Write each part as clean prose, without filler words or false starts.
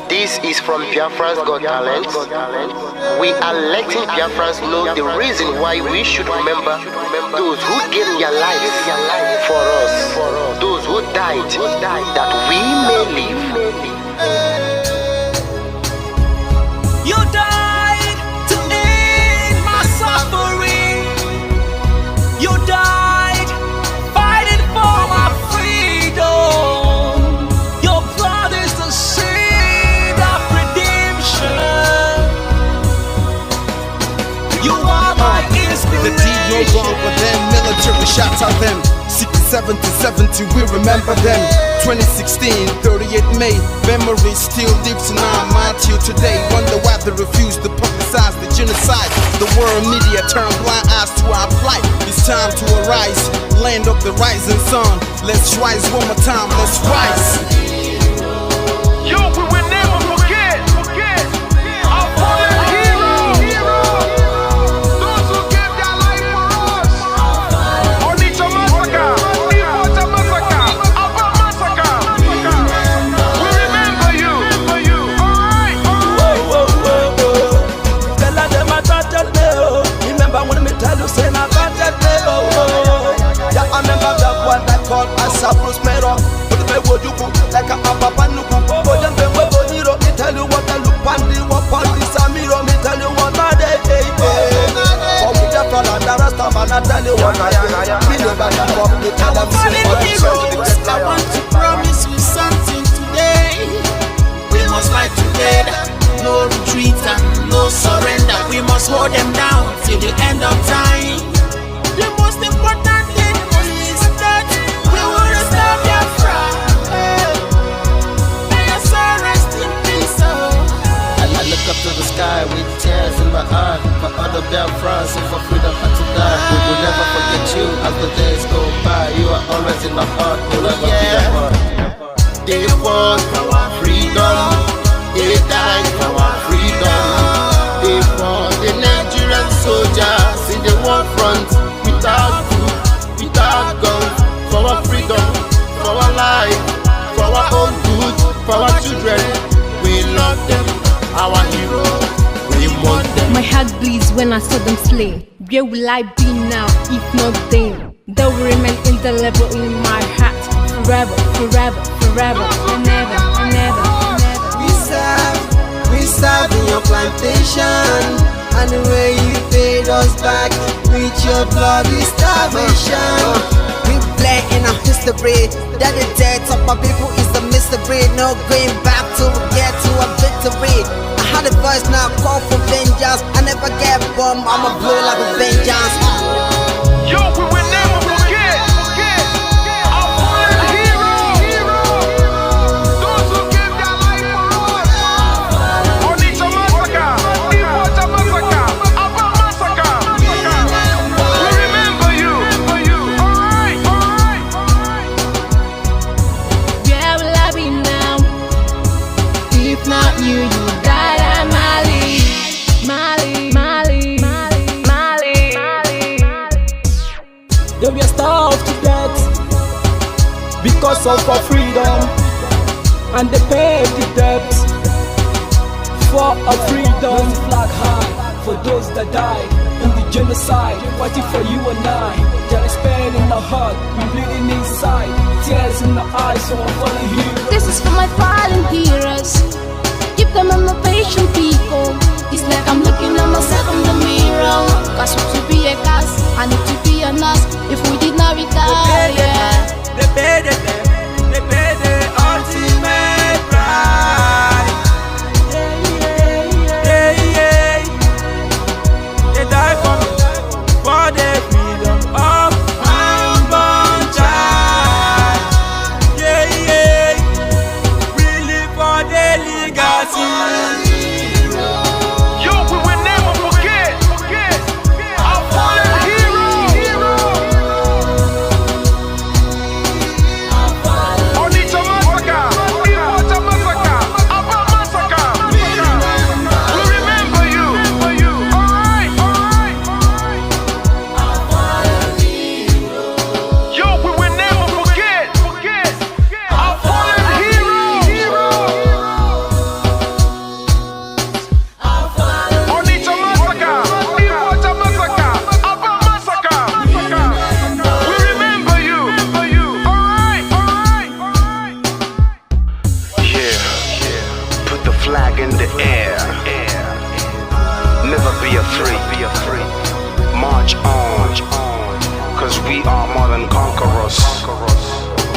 This is from Biafra's Got Talent. We are letting Biafrans know the reason why we should remember those who gave their lives for us, those who died, that we may live. You died to end my suffering. You died fighting for my freedom. Your blood is the seed of redemption. You are my inspiration. The deed no longer them, military shots at them. 67 to 70, we remember them. 2016, 38 May, memory still lives in our mind till today. Wonder why they refuse to publicize the genocide. The world media turn blind eyes to our plight. It's time to arise, land of the rising sun. Let's rise one more time, let's rise. Yo, we will never forget our fallen heroes, those who gave their life for us. Onitsha massacre, Ipocha massacre, Aba massacre. We remember you. Alright. Tell them I tortured me, oh. Remember when me tell you say I tortured me, oh. Yeah, I remember that one that called us a Prospero. But the way you go like a papa nuku. Oh, then the way you me tell you what I look pandi, what pandi samiro. Me tell you what I did, for we just all under us, man. I tell you what I am. Me never give up. Me tell them heroes, I want to promise you something today. We must fight together, no retreat and no surrender. We must hold them down till the end of time. The most important thing is that we will restore Biafra. May your soul rest in peace. I look up to the sky with tears in my eye, for other Biafrans and for freedom and to die. We will never forget you as the days go by. You are always in my heart, forever be the one. They fought for our freedom, they died for our freedom. They fought the Nigerian soldiers in the war front, without food, without guns, for our freedom, for our life, for our own good, for our children. We love them, our heroes, we want them. My heart bleeds when I saw them slain. Where will I be now if not them? They will remain indelible in my heart forever, forever, forever, and ever, and ever, and ever. We serve in your plantation, and the way you paid us back with your bloody starvation. We play in our history that the death of my people is a mystery. No going back to get to a victory. I had a voice now call for vengeance. I never get bombed, I'ma blow like a vengeance. Yo, we will never forget our fallen heroes, those who gave their life for us. Onitsha massacre, Ipocha massacre, Aba massacre. We remember you. Alright. Where will I be now if not you? You died at Mali. They were starved to death because of our freedom, and they paid the debt for our freedom. Flag high for those that died in the genocide, fighting for you and I. There is pain in the heart, we bleeding inside, tears in the eyes of our fallen heroes. This is for my fallen heroes. Give them a motivation, people. It's like I'm looking at myself.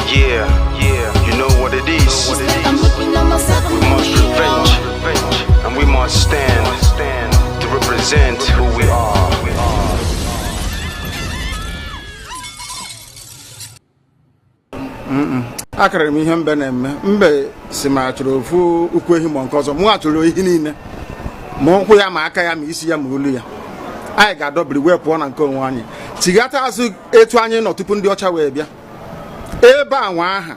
Yeah, you know what it is. We must revenge, and we must stand to represent who we are. Akara m ihe mbe na-eme mbe si ma chọrọ ofu ukwu ehi ma nke ọzọ mụ achọrọ ihe niile ma ụkwụ ya ma aka ya ma isi ya ma olu ya anyị ga-adọbiri wee pụọ na nke onwe anyị tigata azụ etu anyị nọ tupu ndị ọcha wee bịa ebe a nwa aha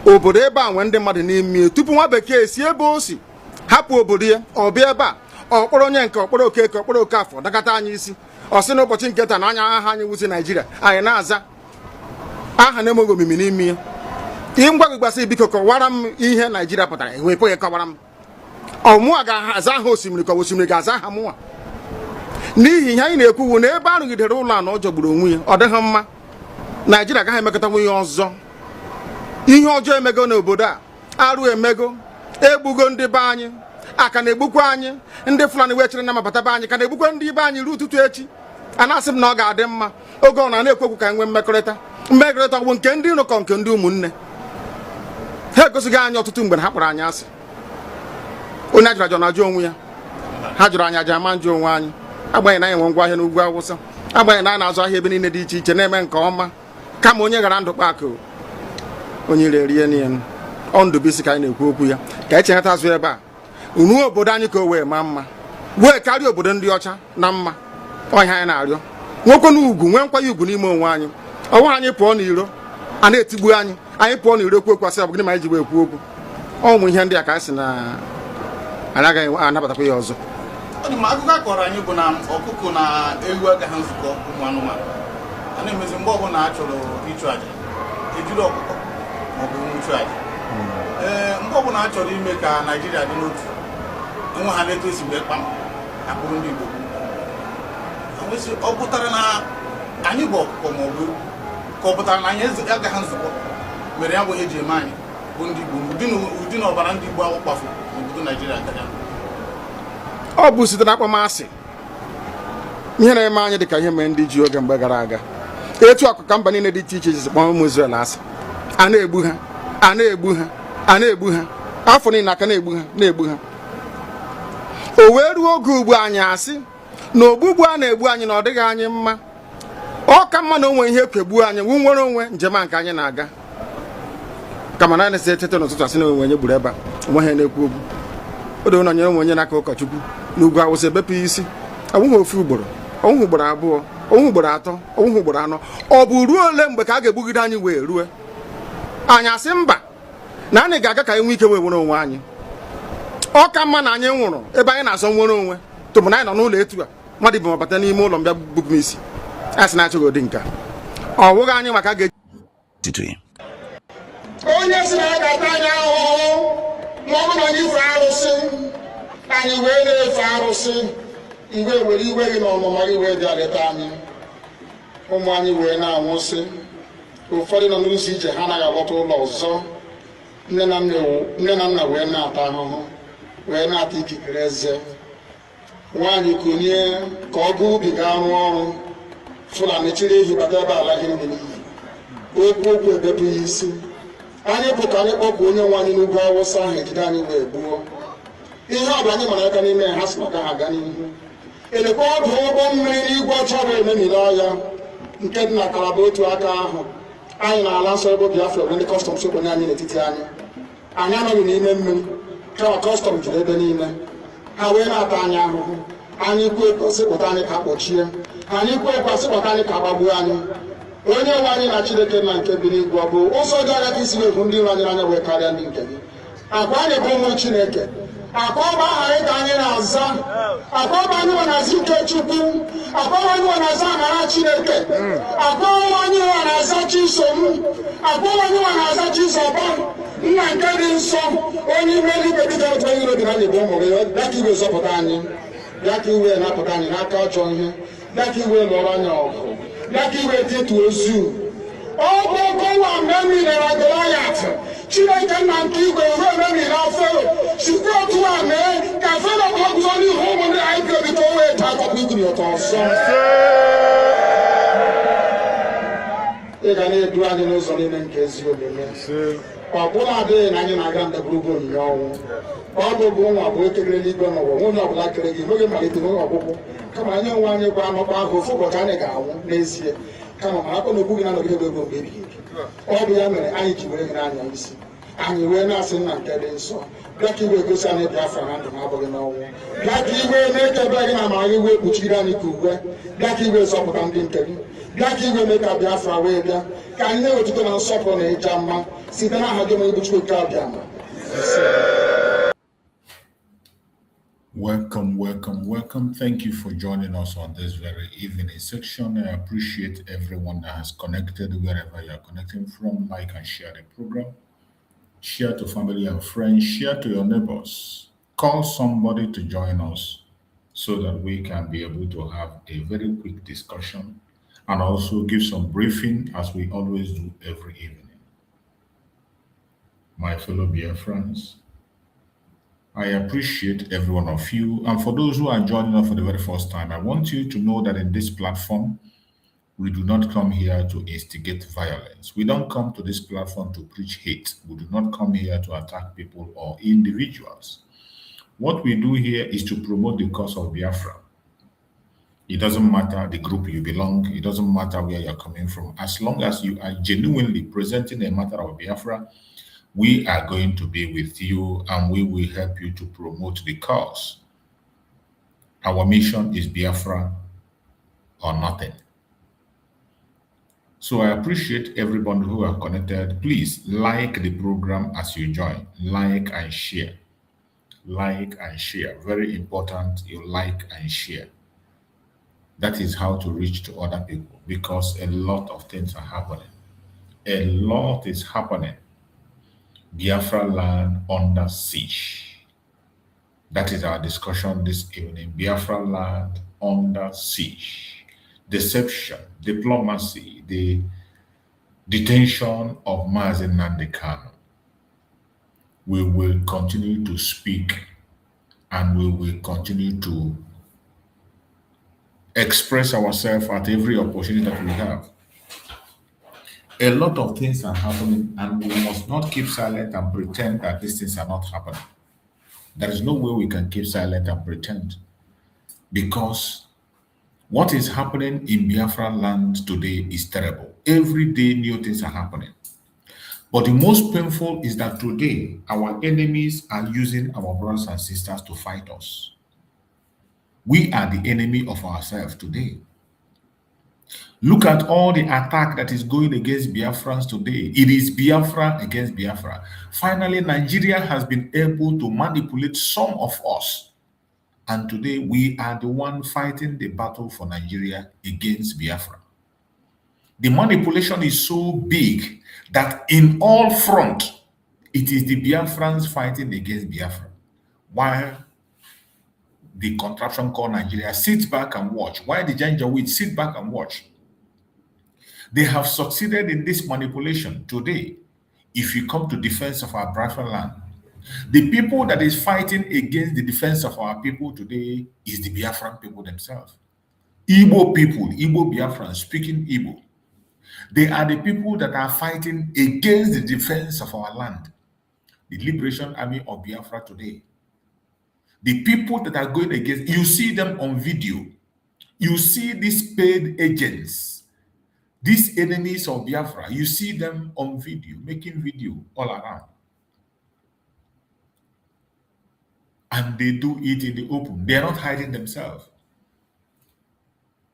obodo ebe a nwe ndị mmadụ n'ime tupu nwa bekee si ebe o si hapụ obodo ya ọ bịa ebe a ọkpọrọ onye nke ọkpọrọ okeke ọkpọrọ okafọ dakata anyị isi ọ sị n'ụbọchị nke taa na anya aha anyị wusi Naijiria anyị na-aza aha na-emeghị omimi n'ime ya ngwa gị gbasị biko kọwara m ihe Naijiria pụtara enwepụghị kọwara m ọmụa ga-aza aha osimiri ka osimiri ga-aza aha mụnwa n'ihi ihe anyị na-ekwuwu na ebe arụgidere ụlọ a na ọ jọgburu onwe ya ọ dịghị mma Naijiria agaghị emekọtanwu ihe ọzọ ihe ọjọọ emego n'obodo a arụ emego egbugo ndị be anyị aka na-egbukwa anyị ndị Fulani wee chere na mabata be anyị ka na-egbukwa ndị be anyị ruo ụtụtụ echi a na-asị m na ọ ga-adị mma oge ọ na-ekwu ka nwee mmekọrịta bụ nke ndị iro kọ nke ndị ụmụnne ha egosighị anyị ọtụtụ mgbe ha kpọrọ anyị asị onye ajụrụ ajụ na-ajụ onwe ya ha jụrụ anyị aja ama njụ onwe anyị agbanyeghị na anyị nwe ngwa ahịa n'ugwu Awụsa agbanyeghị na anyị na-azụ ahịa ebe niile dị iche iche na-eme nke ọma kama onye gara ndụ kpakụ onye ire rie niile ọ Ndụbụisi ka anyị na-ekwu okwu ya ka anyị cheghata azụ ebe a ruo obodo anyị ka o wee maa mma wee karịa obodo ndị ọcha na mma ọhịa anyị na-arịọ nwekwe n'ugwu nwee nkwanye ugwu n'ime onwe anyị ọnwa anyị pụọ n'iro a na-etigbu anyị pụọ n'iro ekwu okwu asị ọ bụ gịnị ma anyị ji wee ekwu okwu ụmụ ihe ndị a ka anyị sị na anyị agaghị anabatakwa ya ọzọ akụkọ akọrọ anyị bụ na ọkụkọ na ewu agaghị nzukọ ụmụ anụmanụ a na-emezi mgbe ọbụla a chọrọ ịchụ aja ejiri ọkụkọ maọbụ nwụchụ aja mgbe ọbụla a chọrọ ime ka Naijiria dị n'otu enwe ha na-eto esi wee kpam akpụrụ ndị Igbo ọ pụtara na anyị bụ ọkụkọ maọbụ ka ọ pụtara na anyị agaghị nzukọ mere ya bụ ihe eji eme anyị bụ ndị Igbo ụdị na ọbara ndị Igbo akpafu n'obodo Naijiria gaja ọ bụ site na akpamasị ihe na-eme anyị dịka ihe mere ndị ji oge mgbe gara aga etu akụkọ mba niile dị iche iche ji kpọọ ụmụ Izrel asị a na-egbu ha a na-egbu ha a na-egbu ha afọ niile aka na-egbu ha o wee ruo oge ugbu anyị asị na ogbugbu a na-egbu anyị na ọ dịghị anyị mma ọ ka mma na onwe ihe kwegbuo anyị nwu nwere onwe njem a nke anyị na-aga kama na na-esi etete n'ụtụtụ asị na onwe onye gburu ebe a onwe ha na-ekwu okwu o doo na nyere onwe onye n'aka ụkọchukwu n'ugwu Awụsa ebepụ isi ọnwụghị ofu ugboro ọnwụghị ugboro abụọ ọnwụghị ugboro atọ ọnwụghị ugboro anọ ọ bụ ruo ole mgbe ka a ga-egbugide anyị wee rue anyị asị mba na anyị ga-aga ka anyị nwee ike wee nwere onwe anyị ọ ka mma na anyị nwụrụ ebe anyị na-azọ nwere onwe tụbụ na anyị nọ n'ụlọ etu a mmadụ ibe mabata n'ime ụlọ mbịa bupụ m isi a sị na-achọghị ụdị nka ọ wụghị anyị maka onye si na ya ga-ata anyị ahụhụ ma ọ bụ na anyị fee arụsị anyị wee na-efe arụsị mgbe were iwe gị na ọmụma gị wee bịa leta anyị ụmụ anyị wee na-anwụsị ụfọdụ nọ n'ụzọ ije ha anaghị alọta ụlọ ọzọ nne na nna wee na-ata ahụhụ wee na-ata ikikere eze nwaanyị konye ka ọ gaa ubi gaa rụọ ọrụ Fulani chiri ehi bata ebe ala gị nne n'iyi okwu ebepụ ya isi anyị pụta anyị kpọpụ onye nwe anyị n'ugwu Awụsa ahụ ejide anyị wee gbuo ihe ọbụla anyị mara aka n'ime ha si maka ha aga n'ihu elekwa ọdụ ụgbọ mmiri n'igwe ọcha bụ ememiri ọya nke dị na Kalaba otu aka ahụ anyị na-ala nsọ ebe Biafra bụ ndị kọstọm sokwenye anyị n'etiti anyị anọghị n'ime mmiri kama kọstọm juru ebe niile ha wee na-ata anyị ahụhụ anyị kwe sịpụta anyị ka kpọchie anyị kwe sịpụta anyị ka gbagbuo anyị onye nwe anyị na Chineke na nke bi n'igwe ọ bụ ụzọ dị anya ka isi na-ekwu ndị iro anyị n'anya wee karịa ndị nke gị akwa anyị bụ ụmụ Chineke akwa ọba aha anyị ka anyị na-aza akwa ọba anyị nwe na-aza ike Chukwu akwa ọba anyị nwe na-aza amara Chineke akwa ọba anyị nwe na-aza Chisom akwa ọba anyị nwe na-aza Chizọba nna nke dị nsọ onye ime eluigwe dịka otu onye iro dị na anyị bụ ụmụ gị bịa ka iwe zọpụta anyị bịa ka iwe napụta anyị n'aka ọjọọ ihe bịa ka iwe lụọrọ anyị ọgụ bịa ka iwe dịtụ ozu ọ bụ ọkọwa mgbe e milere Goliat Chineke nna nke igwe ruo ememiri Fero site otu a mee ka Fero ka ọ guzo n'ihu ụmụ ndị anyị ga-ebite o wee taa akọkọ igiri ụtọ ọzọ ị ga na-edu anyị n'ụzọ niile nke ezi omume ọ bụla adịghị na anyị na-aga ndagwurugwu onyinye ọnwụ ọ bụ nwa bụ ekele eluigwe n'ụwa nwunye ọbụla kere gị nweghị malite nweghị ọgwụgwụ kama anyị onwe anyị bụ anọkwa ahụ ofu ụbọchị anyị ga-anwụ n'ezie kama ma akpọ na okwu gị na-anọgide ebe mgbe ebighị ebi ọ bụ ya mere anyị ji were gị n'anya isi anyị wee na-asị nna nke dị nsọ bịa ka iwe gosi anyị Biafra na ndụ na abụghị n'ọnwụ bịa ka iwe mee ka ebe gị na amara gị wee kpuchiri anyị ka uwe bịa ka iwe zọpụta ndị nke gị bịa ka iwe mee ka Biafra wee bịa ka anyị na-ewetụta na nsọpụrụ na ịja mma site n'aha gị onye bụ Chukwu nke abịa ma Welcome, welcome, welcome. Thank you for joining us on this very evening section. I appreciate everyone that has connected wherever you are connecting from. Like and share the program. Share to family and friends. Share to your neighbors. Call somebody to join us so that we can be able to have a very quick discussion and also give some briefing as we always do every evening. My fellow Biafrans, I appreciate every one of you. And for those who are joining us for the very first time, I want you to know that in this platform, we do not come here to instigate violence. We don't come to this platform to preach hate. We do not come here to attack people or individuals. What we do here is to promote the cause of Biafra. It doesn't matter the group you belong. It doesn't matter where you're coming from. As long as you are genuinely presenting a matter of Biafra, we are going to be with you and we will help you to promote the cause. Our mission is Biafra or nothing. So I appreciate everyone who are connected. Please like the program as you join. Like and share. Like and share. Very important, you like and share. That is how to reach to other people because a lot of things are happening. A lot is happening. Biafra land under siege. That is our discussion this evening. Biafra land under siege. Deception, diplomacy, the detention of Nnamdi Kanu. We will continue to speak and we will continue to express ourselves at every opportunity that we have. A lot of things are happening and we must not keep silent and pretend that these things are not happening. There is no way we can keep silent and pretend because what is happening in Biafra land today is terrible. Every day new things are happening. But the most painful is that today our enemies are using our brothers and sisters to fight us. We are the enemy of ourselves today. Look at all the attack that is going against Biafrans today. It is Biafra against Biafra. Finally, Nigeria has been able to manipulate some of us. And today we are the one fighting the battle for Nigeria against Biafra. The manipulation is so big that in all front, it is the Biafrans fighting against Biafra. While the contraption called Nigeria sits back and watch. While the Janjaweed sit back and watch. They have succeeded in this manipulation today. If you come to defense of our Biafra land, the people that is fighting against the defense of our people today is the Biafran people themselves. Igbo people, Igbo Biafrans speaking Igbo. They are the people that are fighting against the defense of our land. The Liberation Army of Biafra today. The people that are going against, you see them on video. You see these paid agents. These enemies of Biafra, you see them on video, making video all around. And they do it in the open. They are not hiding themselves.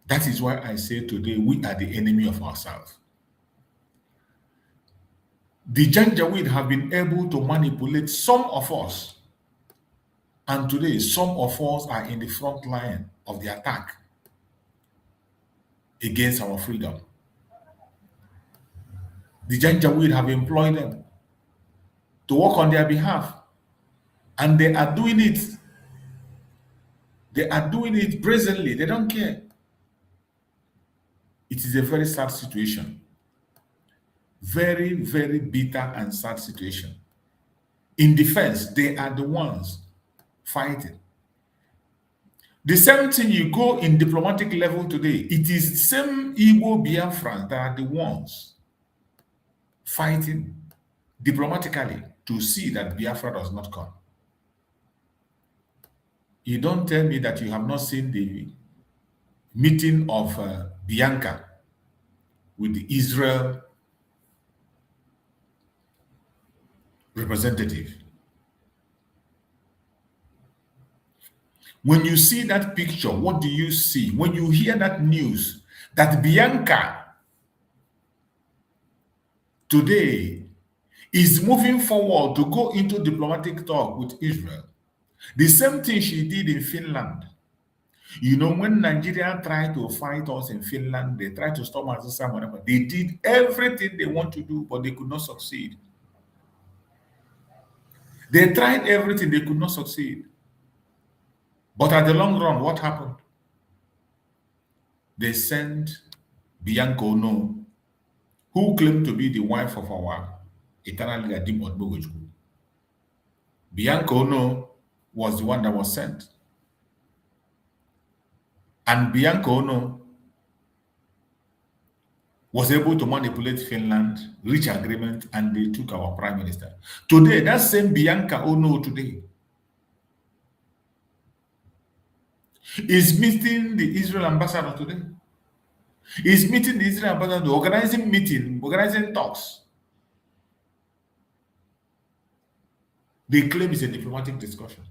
That is why I say today, we are the enemy of ourselves. The Janjaweed have been able to manipulate some of us. And today, some of us are in the front line of the attack against our freedom. The Janjaweed have employed them to work on their behalf. And they are doing it. They are doing it brazenly. They don't care. It is a very sad situation. Very, very bitter and sad situation. In defense, they are the ones fighting. The same thing you go in diplomatic level today, it is the same Igbo Biafrans that are the ones fighting diplomatically to see that Biafra does not come. You don't tell me that you have not seen the meeting of Bianca with the Israel representative. When you see that picture, what do you see? When you hear that news that Bianca today is moving forward to go into diplomatic talk with Israel, the same thing she did in Finland. You know, when Nigeria tried to fight us in Finland, they tried to stop us, whatever. They did everything they want to do, but they could not succeed. They tried everything, they could not succeed. But at the long run, what happened? They sent Bianca Ono, who claimed to be the wife of our eternal leader, Dim Odbogojukwu. Bianca Ono was the one that was sent. And Bianca Ono was able to manipulate Finland, reach agreement, and they took our prime minister. Today, that same Bianca Ono today is meeting the Israel ambassador today. Is meeting the Israel ambassador, organizing meeting, organizing talks. They claim it's a diplomatic discussion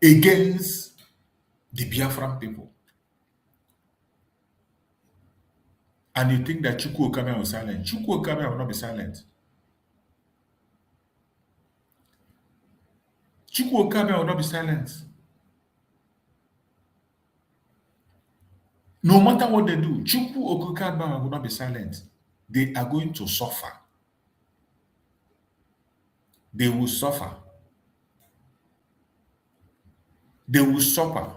against the Biafran people. And you think that Chukwu Okame was silent. Chukwu Okame will not be silent. Chukwu Okame will not be silent. No matter what they do, Chukwu Okame will not be silent. They are going to suffer. They will suffer. They will suffer.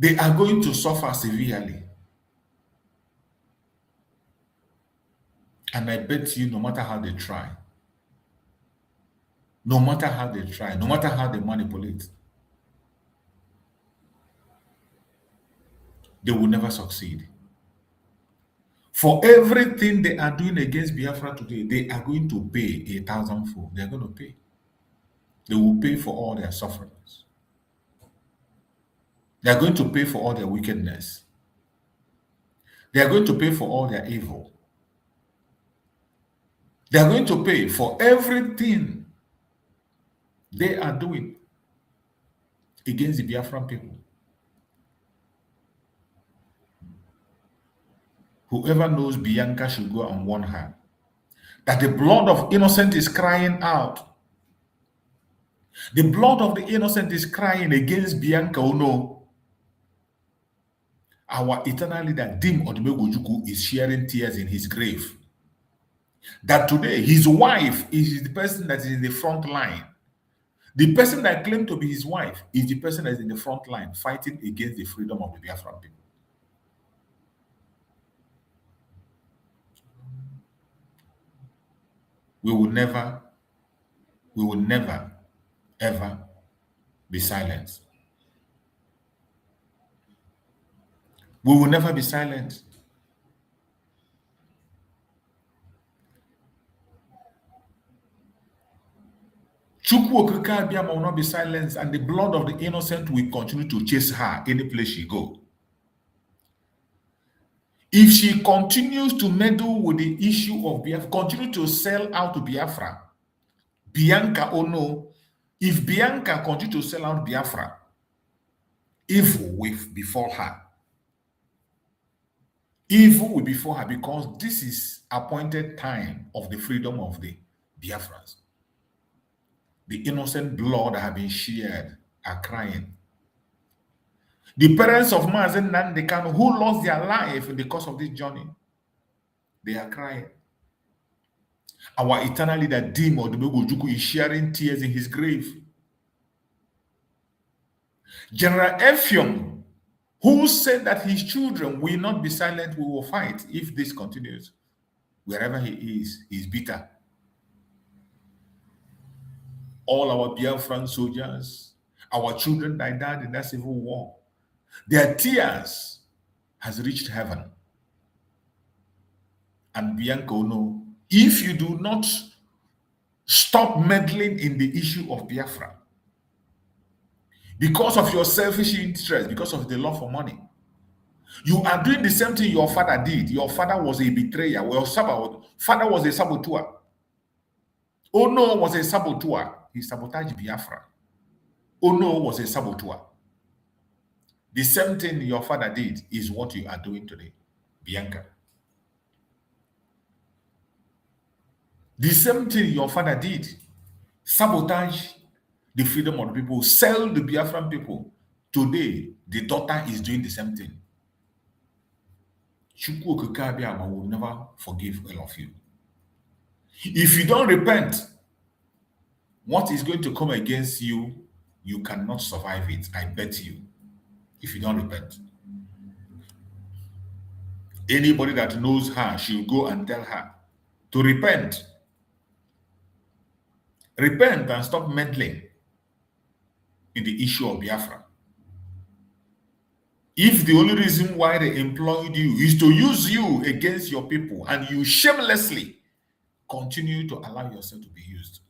They are going to suffer severely. And I bet you, no matter how they try, no matter how they try, no matter how they manipulate, they will never succeed. For everything they are doing against Biafra today, they are going to pay 1,000-fold. They are going to pay. They will pay for all their sufferings. They are going to pay for all their wickedness. They are going to pay for all their evil. They are going to pay for everything they are doing against the Biafran people. Whoever knows Bianca should go and warn her that the blood of innocent is crying out. The blood of the innocent is crying against Bianca Ono. Our eternal leader, Dim Odumegwu, is sharing tears in his grave. That today, his wife is the person that is in the front line. The person that claimed to be his wife is the person that is in the front line fighting against the freedom of the Biafran people. We will never, ever be silent. We will never be silent. Chukwu Okike Abiyama will not be silenced, and the blood of the innocent will continue to chase her any place she goes. If she continues to meddle with the issue of Biafra, continue to sell out to Biafra, Bianca Ono, if Bianca continues to sell out Biafra, evil will befall her. Evil will befall her, because this is appointed time of the freedom of the Biafrans. The innocent blood that have been shed are crying. The parents of Nnamdi Kanu, who lost their life in the course of this journey, they are crying. Our eternal leader, Dim Odumegwu, is sharing tears in his grave. General Effiong, who said that his children will not be silent, we will fight if this continues. Wherever he is, he's bitter. All our Biafran soldiers, our children that died in that civil war, their tears has reached heaven. and Bianca Ono, if you do not stop meddling in the issue of Biafra, because of your selfish interest, because of the love for money, you are doing the same thing your father did. Your father was a betrayer. Your father was a saboteur. Ono was a saboteur. He sabotaged Biafra. Ono was a saboteur. The same thing your father did is what you are doing today, Bianca. The same thing your father did, sabotage the freedom of the people, sell the Biafran people. Today, the daughter is doing the same thing. Chukwu Okike Abiama will never forgive all of you. If you don't repent, what is going to come against you, you cannot survive it. I bet you. If you don't repent. Anybody that knows her, she'll go and tell her to repent. Repent and stop meddling in the issue of Biafra. If the only reason why they employed you is to use you against your people and you shamelessly continue to allow yourself to be used,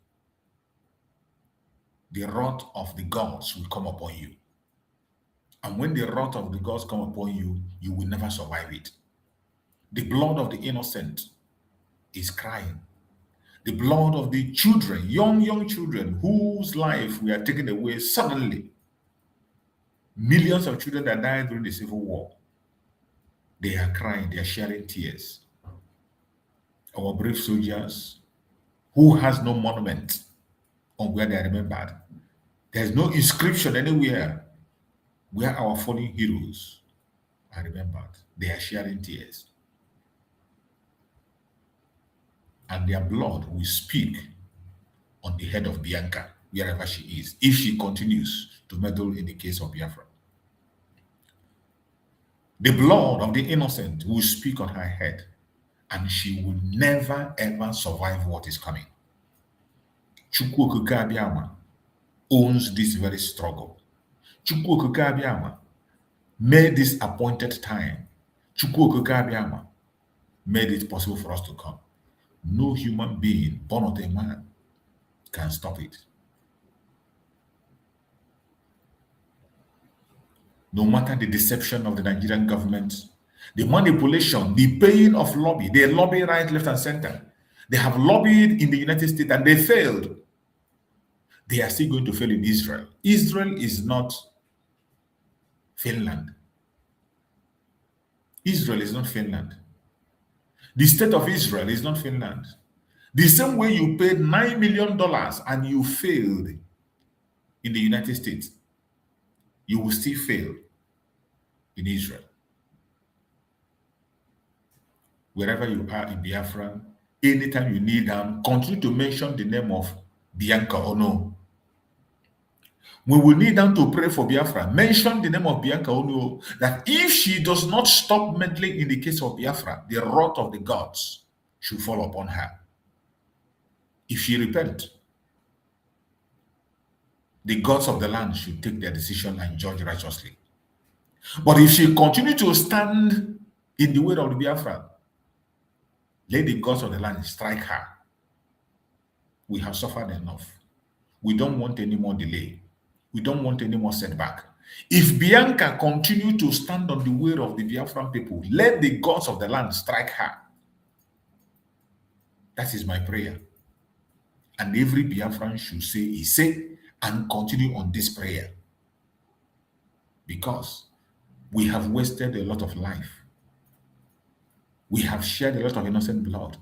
the wrath of the gods will come upon you. And when the wrath of the gods come upon you, you will never survive it. The blood of the innocent is crying. The blood of the children, young children, whose life we are taken away suddenly. Millions of children that died during the Civil War. They are crying, they are sharing tears. Our brave soldiers, who has no monument on where they are remembered. There's no inscription anywhere where our fallen heroes are remembered. They are sharing tears. And their blood will speak on the head of Bianca, wherever she is, if she continues to meddle in the case of Biafra. The blood of the innocent will speak on her head, and she will never ever survive what is coming. Chukwu Okike Abiama owns this very struggle. Chukwu Okike Abiama made this appointed time. Chukwu Okike Abiama made it possible for us to come. No human being born of a man can stop it. No matter the deception of the Nigerian government, the manipulation, the paying of lobby, they lobby right, left, and center. They have lobbied in the United States and they failed. They are still going to fail in Israel. Israel is not Finland. Israel is not Finland. The state of Israel is not Finland. The same way you paid $9 million and you failed in the United States, you will still fail in Israel. Wherever you are in Biafra, anytime you kneel down, continue to mention the name of Bianca Ono. When we kneel down to pray for Biafra, mention the name of Bianca Ono, that if she does not stop meddling in the case of Biafra, the wrath of the gods should fall upon her. If she repent, the gods of the land should take their decision and judge righteously. But if she continue to stand in the way of the Biafra, let the gods of the land strike her. We have suffered enough. We don't want any more delay. We don't want any more setback. If Bianca continue to stand on the way of the Biafran people, let the gods of the land strike her. That is my prayer. And every Biafran should say, he say, and continue on this prayer. Because we have wasted a lot of life. We have shed a lot of innocent blood.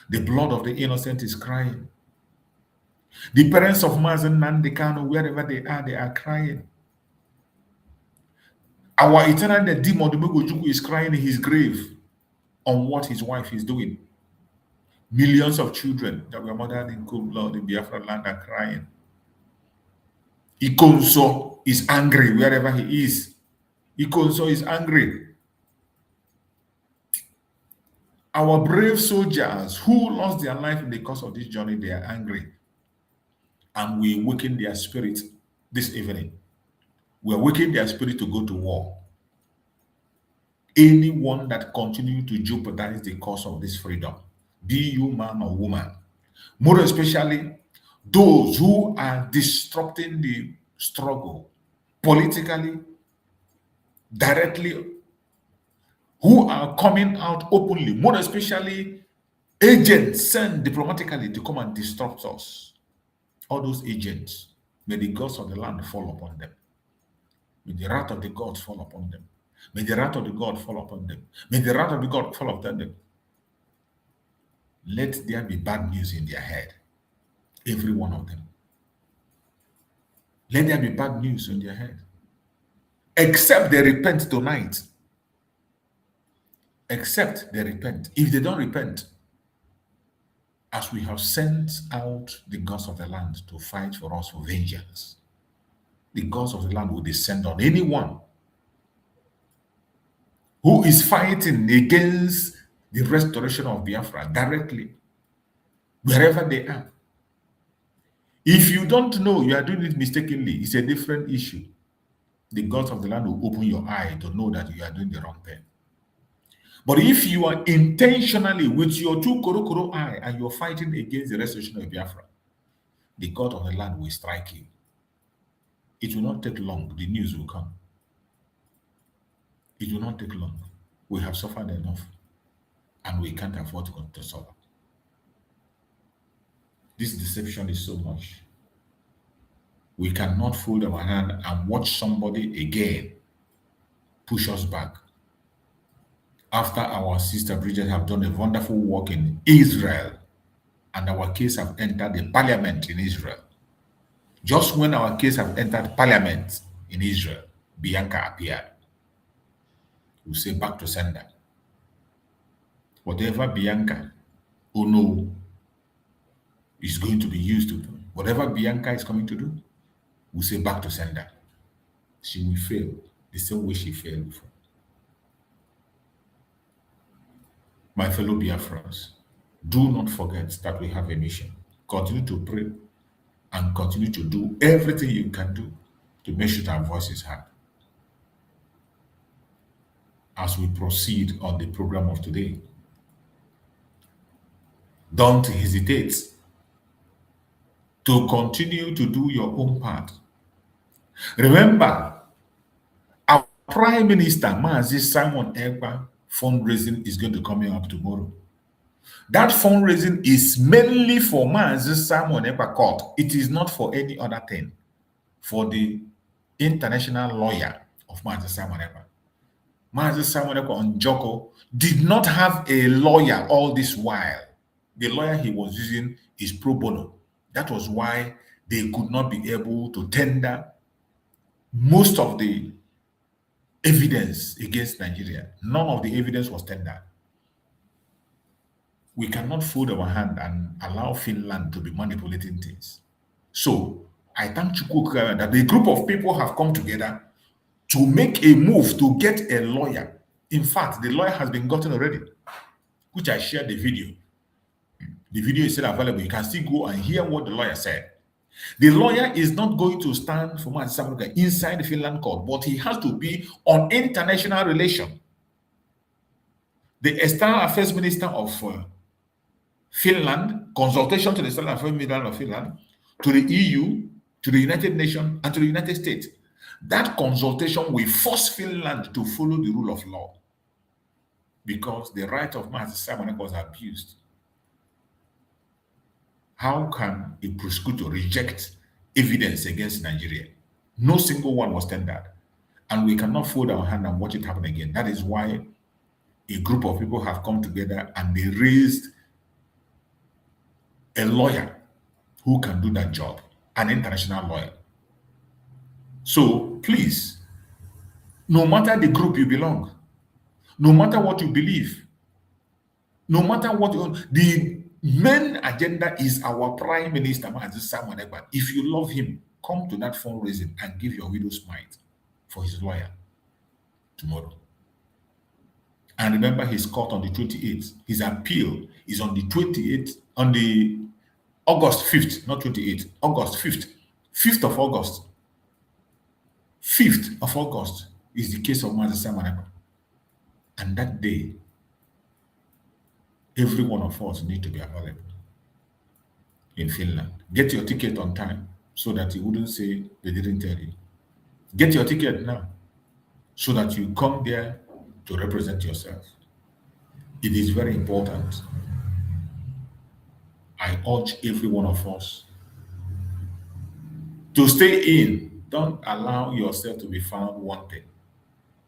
The blood of the innocent is crying. The parents of Nnamdi Kanu, wherever they are crying. Our eternal demon is crying in his grave on what his wife is doing. Millions of children that were murdered in cold blood in Biafra land are crying. Ikonso is angry wherever he is. Ikonso is angry. Our brave soldiers who lost their life in the course of this journey, they are angry. And we awaken their spirit this evening. We awaken their spirit to go to war. anyone that continue to jeopardize the cause of this freedom, be you man or woman, more especially those who are disrupting the struggle politically, directly, who are coming out openly, more especially agents sent diplomatically to come and disrupt us. All those agents, may the gods of the land fall upon them. May the wrath of the gods fall upon them. May the wrath of the God fall upon them. May the wrath of the God fall upon them. Let there be bad news in their head, every one of them. Let there be bad news in their head. Except they repent tonight. Except they repent. If they don't repent, as we have sent out the gods of the land to fight for us for vengeance, the gods of the land will descend on anyone who is fighting against the restoration of Biafra directly, wherever they are. If you don't know you are doing it mistakenly, it's a different issue. The gods of the land will open your eye to know that you are doing the wrong thing. But if you are intentionally with your two koro eye and you're fighting against the restoration of Biafra, the God of the land will strike you. It will not take long. The news will come. It will not take long. We have suffered enough, and we can't afford to suffer. This deception is so much. We cannot fold our hand and watch somebody again push us back. After our sister Bridget have done a wonderful work in Israel, and our case have entered the parliament in Israel. Just when our case have entered parliament in Israel, Bianca appeared. We say back to sender. Whatever Bianca is going to be used to do, whatever Bianca is coming to do, we say back to sender. She will fail the same way she failed before. My fellow Biafrans, do not forget that we have a mission. Continue to pray and continue to do everything you can do to make sure that our voice is heard. As we proceed on the program of today, don't hesitate to continue to do your own part. Remember, our Prime Minister, Mazi Simon Ekpa, fundraising is going to come up tomorrow. That fundraising is mainly for Mazi Simon Ekpa court. It is not for any other thing. For the international lawyer of Mazi Simon Ekpa. Mazi Simon Ekpa Njoko did not have a lawyer all this while. The lawyer he was using is pro bono. That was why they could not be able to tender most of the evidence against Nigeria. None of the evidence was tendered. We cannot fold our hand and allow Finland to be manipulating things. So I thank Chukwu that the group of people have come together to make a move to get a lawyer. In fact, the lawyer has been gotten already, which I shared the video. The video is still available. You can still go and hear what the lawyer said. The lawyer is not going to stand for Mazi Simon Ekpa inside the Finland court, but he has to be on international relation. The External Affairs Minister of Finland, consultation to the External Affairs Minister of Finland, to the EU, to the United Nations, and to the United States. That consultation will force Finland to follow the rule of law, because the right of Mazi Simon Ekpa was abused. How can a prosecutor reject evidence against Nigeria? No single one was tendered. And we cannot fold our hand and watch it happen again. That is why a group of people have come together and they raised a lawyer who can do that job, an international lawyer. So please, no matter the group you belong, no matter what you believe, no matter what the main agenda is our Prime Minister, Mazi Simon Ekpa. If you love him, come to that fundraising and give your widow's mite for his lawyer tomorrow. And remember his court on the 28th. His appeal is on the 28th, on the August 5th, not 28th, August 5th. 5th of August. 5th of August is the case of Mazi Simon Ekpa. And that day, every one of us need to be available in Finland. Get your ticket on time so that you wouldn't say they didn't tell you. Get your ticket now so that you come there to represent yourself. It is very important. I urge every one of us to stay in. Don't allow yourself to be found wanting.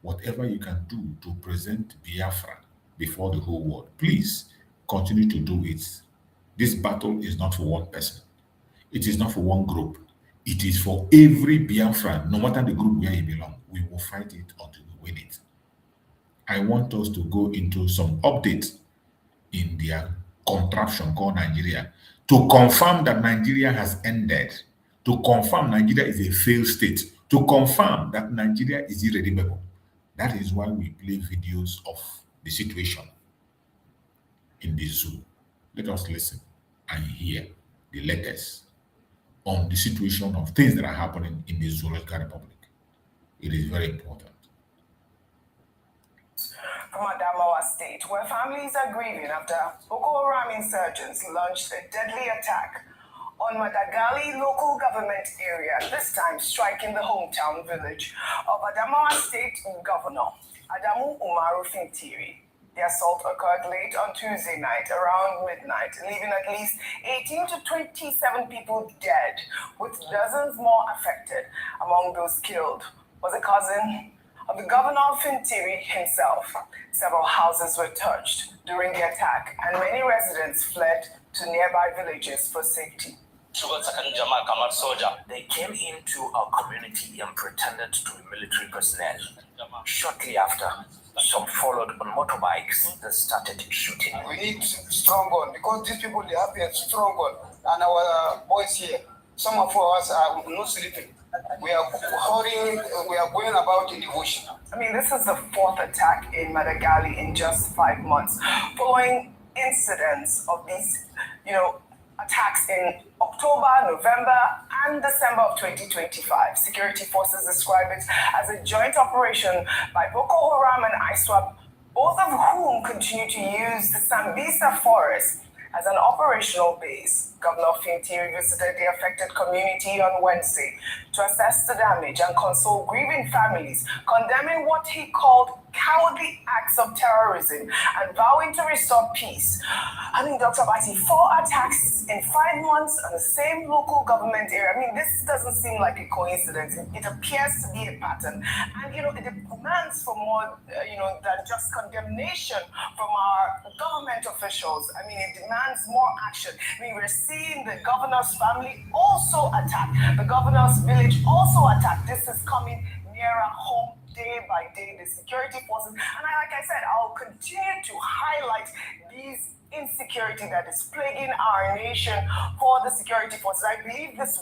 Whatever you can do to present Biafra before the whole world, please continue to do it. This battle is not for one person. It is not for one group. It is for every Biafran, no matter the group where you belong. We will fight it until we win it. I want us to go into some updates in their contraption called Nigeria to confirm that Nigeria has ended, to confirm Nigeria is a failed state, to confirm that Nigeria is irredeemable. That is why we play videos of the situation in the zoo. Let us listen and hear the latest on the situation of things that are happening in the Zoological Republic. It is very important. From Adamawa State, where families are grieving after Boko Haram insurgents launched a deadly attack on Madagali local government area, this time striking the hometown village of Adamawa State Governor Adamu Umaru Fintiri. The assault occurred late on Tuesday night around midnight, leaving at least 18 to 27 people dead, with dozens more affected. Among those killed was a cousin of the governor Fintiri himself. Several houses were touched during the attack, and many residents fled to nearby villages for safety. They came into our community and pretended to be military personnel. Shortly after, some followed on motorbikes that started shooting. We need strong gun because these people, they have a strong gun. And our boys here, some of us are not sleeping. We are hurrying, we are going about in the bush. I mean, this is the fourth attack in Madagali in just 5 months, following incidents of these, attacks in October, November, and December of 2025. Security forces describe it as a joint operation by Boko Haram and ISWAP, both of whom continue to use the Sambisa forest as an operational base. Governor Fintiri visited the affected community on Wednesday to assess the damage and console grieving families, condemning what he called cowardly acts of terrorism and vowing to restore peace. I mean, Dr. Bati, 4 attacks in 5 months on the same local government area. I mean, this doesn't seem like a coincidence. It appears to be a pattern. And, it demands for more, than just condemnation from our government officials. I mean, it demands more action. I mean, we're seeing the governor's family also attacked. The governor's village also attacked. This is coming nearer home day by day, the security forces. And like I said, I'll continue to highlight these insecurity that is plaguing our nation for the security forces. I believe this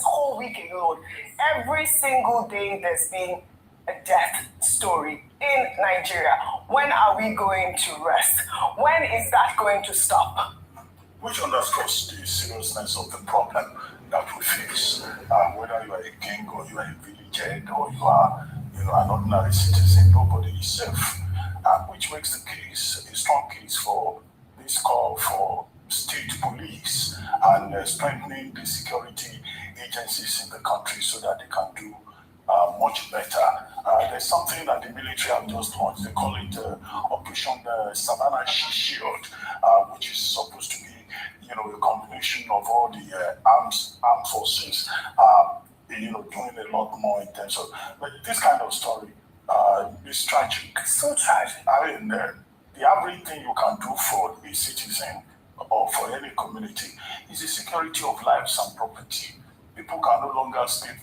whole week alone, every single day there's been a death story in Nigeria. When are we going to rest? When is that going to stop? Which underscores the seriousness of the problem that we face. Whether you are a king or you are a village head or you are an ordinary citizen, nobody is safe. Which makes the case a strong case for this call for state police and strengthening the security agencies in the country so that they can do much better. There's something that the military have just launched. They call it Operation Savannah Shield, which is supposed to be a combination of all the armed forces, doing a lot more in terms of. But this kind of story is tragic. So tragic. I mean, the average thing you can do for a citizen or for any community is the security of lives and property. People can no longer sleep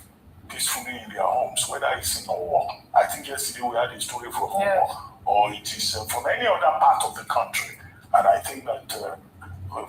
peacefully in their homes, whether it's in a war. I think yesterday we had a story from or it is from any other part of the country. And I think that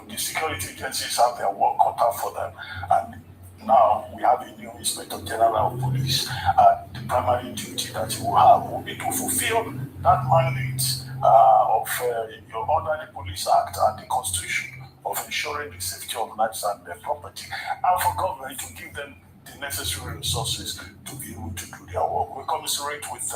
the security agencies have their work cut out for them. And now we have a new Inspector General of Police. The primary duty that he will have will be to fulfill that mandate under the Police Act and the Constitution of ensuring the safety of lives and their property, and for government to give them the necessary resources to be able to do their work. We commiserate with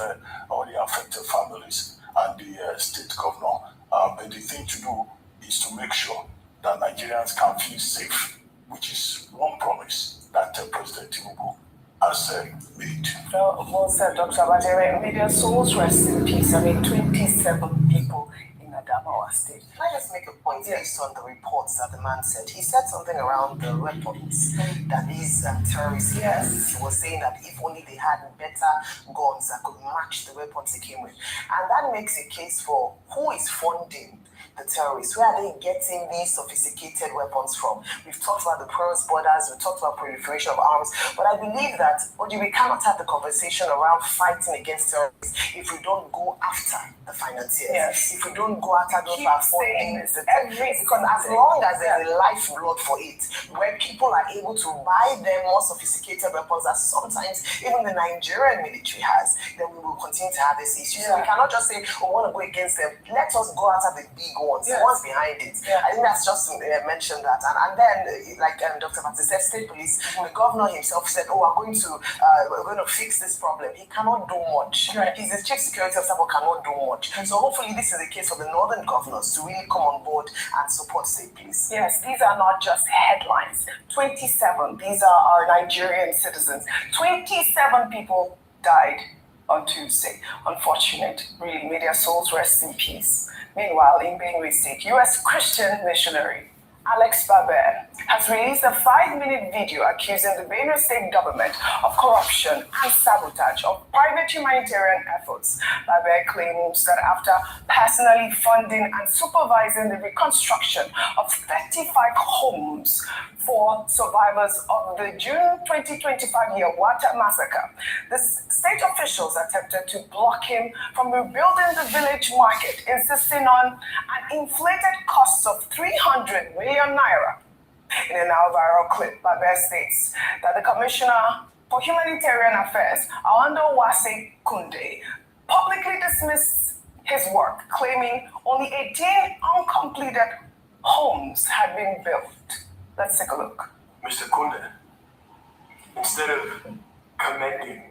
all the affected families, and the state governor. But the thing to do is to make sure that Nigerians can feel safe, which is one promise that President Tinubu has made. Well said, Dr. Badere. May their souls rest in peace. 27 people in Adamawa State. Can I just make a point based on the reports that the man said? He said something around the weapons that these terrorists use. He was saying that if only they had better guns that could match the weapons they came with. And that makes a case for who is funding the terrorists. Where are they getting these sophisticated weapons from? We've talked about the porous borders, we've talked about proliferation of arms, but I believe that we cannot have the conversation around fighting against terrorists if we don't go after the financiers, if we don't go after those who are funding this. Because as long as there's a lifeblood for it, where people are able to buy them more sophisticated weapons that sometimes even the Nigerian military has, then we will continue to have this issue. So we cannot just say, we want to go against them. Let us go after the big ones, the ones behind it. I think that's just mentioned that. And then, like Dr. Mattis said, state police, the governor himself said, we're going to fix this problem. He cannot do much. He's the chief security officer, but cannot do much. So hopefully this is the case for the northern governors to really come on board and support state police. Yes, these are not just headlines. 27, these are our Nigerian citizens. 27 people died on Tuesday. Unfortunate, really. May their souls rest in peace. Meanwhile, in Benue State, U.S. Christian missionary Alex Baber has released a 5-minute video accusing the Benue State government of corruption and sabotage of private humanitarian efforts. Baber claims that after personally funding and supervising the reconstruction of 35 homes for survivors of the June 2025 Yawata massacre, the state officials attempted to block him from rebuilding the village market, insisting on an inflated cost of 300 million naira. In a now viral clip, Baber states that the Commissioner for Humanitarian Affairs, Awando Wase Kunde, publicly dismissed his work, claiming only 18 uncompleted homes had been built. Let's take a look. Mr. Kunde, instead of commending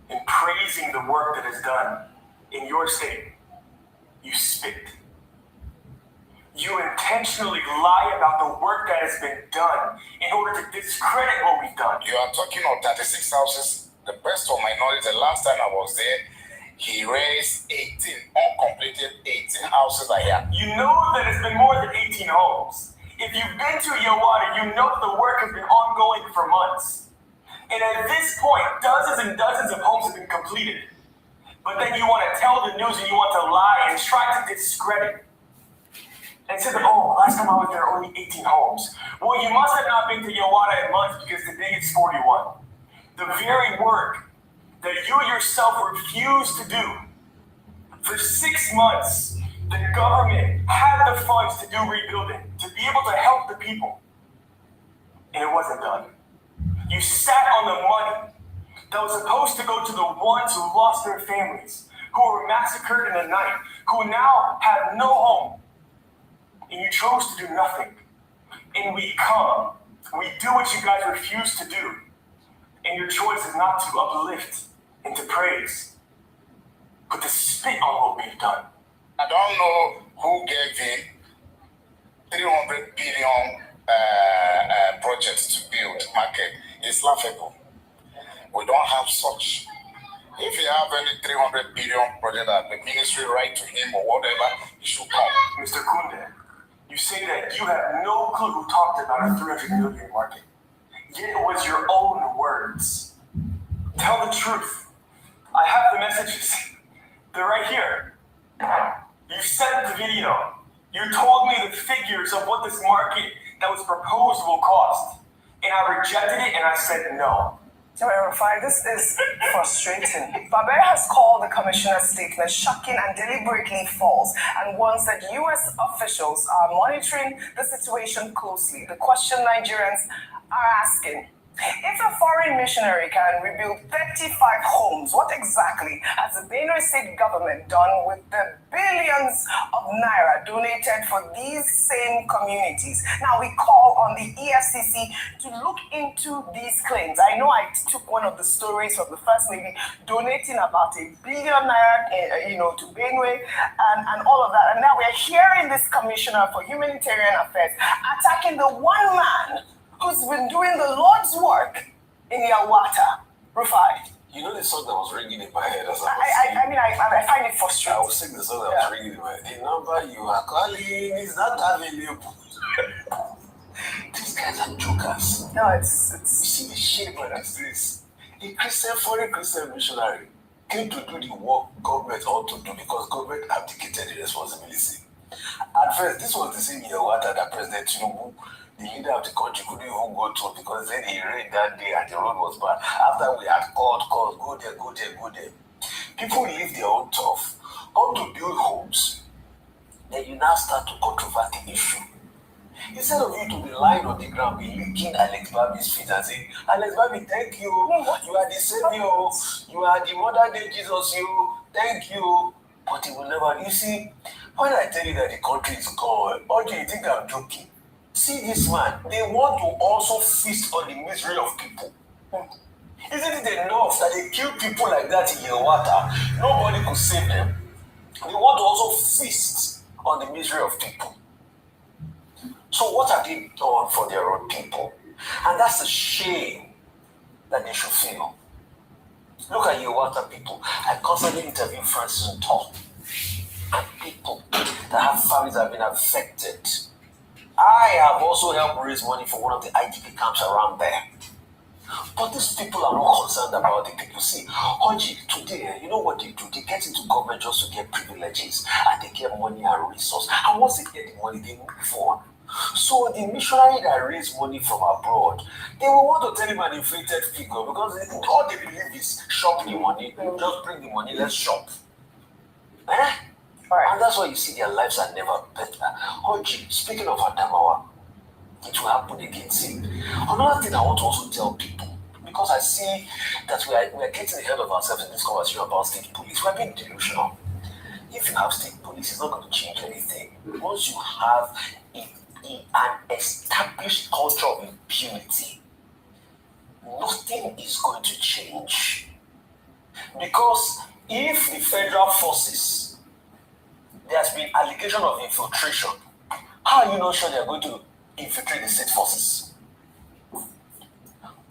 and praising the work that is done in your state, you spit. You intentionally lie about the work that has been done in order to discredit what we've done. You are talking of 36 houses. The best of my knowledge, the last time I was there, he raised 18 uncompleted 18 houses a year. You know that it's been more than 18 homes. If you've been to Yawata, you know that the work has been ongoing for months. And at this point, dozens and dozens of homes have been completed. But then you want to tell the news and you want to lie and try to discredit. And say that, last time I was there, only 18 homes. Well, you must have not been to Yawata in months because today it's 41. The very work that you yourself refused to do for 6 months, the government had the funds to do rebuilding, to be able to help the people. And it wasn't done. You sat on the money that was supposed to go to the ones who lost their families, who were massacred in the night, who now have no home. And you chose to do nothing. And we come, we do what you guys refuse to do. And your choice is not to uplift and to praise, but to spit on what we've done. I don't know who gave him 300 billion projects to build market. It's laughable. We don't have such. If you have any 300 billion project that the ministry write to him or whatever, he should come. Mr. Kunde, you say that you have no clue who talked about a 300 million market. Yet it was your own words. Tell the truth. I have the messages. They're right here. You sent the video. You told me the figures of what this market that was proposed will cost. And I rejected it and I said no. To verify, this is frustrating. Baber has called the commissioner's statement shocking and deliberately false and warns that U.S. officials are monitoring the situation closely. The question Nigerians are asking, If a foreign missionary can rebuild 35 homes, what exactly has the Benue State government done with the billions of naira donated for these same communities? Now we call on the EFCC to look into these claims. I know I took one of the stories from the First Lady donating about $1 billion naira, to Benue and all of that. And now we're hearing this Commissioner for Humanitarian Affairs attacking the one man who's been doing the Lord's work in Yawata, Rufai. You know the song that was ringing in my head as I find it frustrating. I was singing the song that was ringing in my head. The number you are calling is not available. These guys are jokers. No, it's... You see the shame that is this. A foreign Christian missionary came to do the work government ought to do because government abdicated the responsibility. At first, this was the same Yawata that President Tinubu, the leader of the country, couldn't even go to because then he rained that day and the road was bad. After we had called, go there. People live their own tough. How to build homes? Then you now start to controvert the issue. Instead of you to be lying on the ground, be licking Alex Babi's feet and saying, Alex Babi, thank you. You are the savior. You are the modern day Jesus. Thank you. But he will never. You see, when I tell you that the country is gone, or do you think I'm joking? See this man, they want to also feast on the misery of people. Isn't it enough that they kill people like that in Yawata? Nobody could save them. They want to also feast on the misery of people. So what have they done for their own people? And that's a shame that they should feel. Look at Yawata people. I constantly interview Francis and Tom and people that have families that have been affected. I have also helped raise money for one of the IDP camps around there. But these people are not concerned about the people. See, Oji, today, you know what they do? They get into government just to get privileges and they get money and resources. And once they get the money, they move on. So the missionary that raise money from abroad, they will want to tell him an inflated figure because all they believe is shop the money, just bring the money, let's shop. And that's why you see their lives are never better. Oji, speaking of Adamawa, it will happen again. See, another thing I want to also tell people, because I see that we are getting ahead of ourselves in this conversation about state police. We're being delusional. If you have state police, it's not going to change anything. Once you have an established culture of impunity, nothing is going to change. Because if the federal forces, there's been allegation of infiltration, how are you not sure they're going to infiltrate the state forces?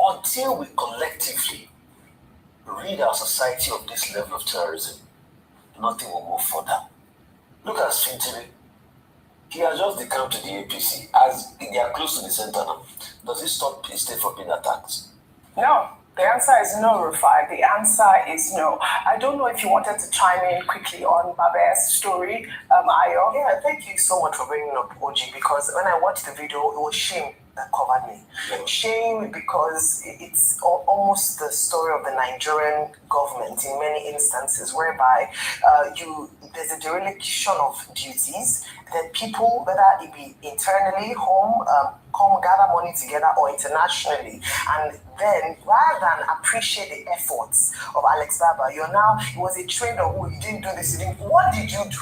Until we collectively rid our society of this level of terrorism, nothing will move further. Look at Swinton. He has just decamped to the APC as they are close to the center now. Does it stop the state from being attacked? No. The answer is no, Rufai. The answer is no. I don't know if you wanted to chime in quickly on Babe's story, Ayo. Yeah, thank you so much for bringing up OG, because when I watched the video, it was shame that covered me. Shame because it's almost the story of the Nigerian government in many instances, whereby there's a dereliction of duties that people, whether it be internally, home, come gather money together, or internationally, and then rather than appreciate the efforts of Alex Baba, it was a trade of, you didn't do this, what did you do?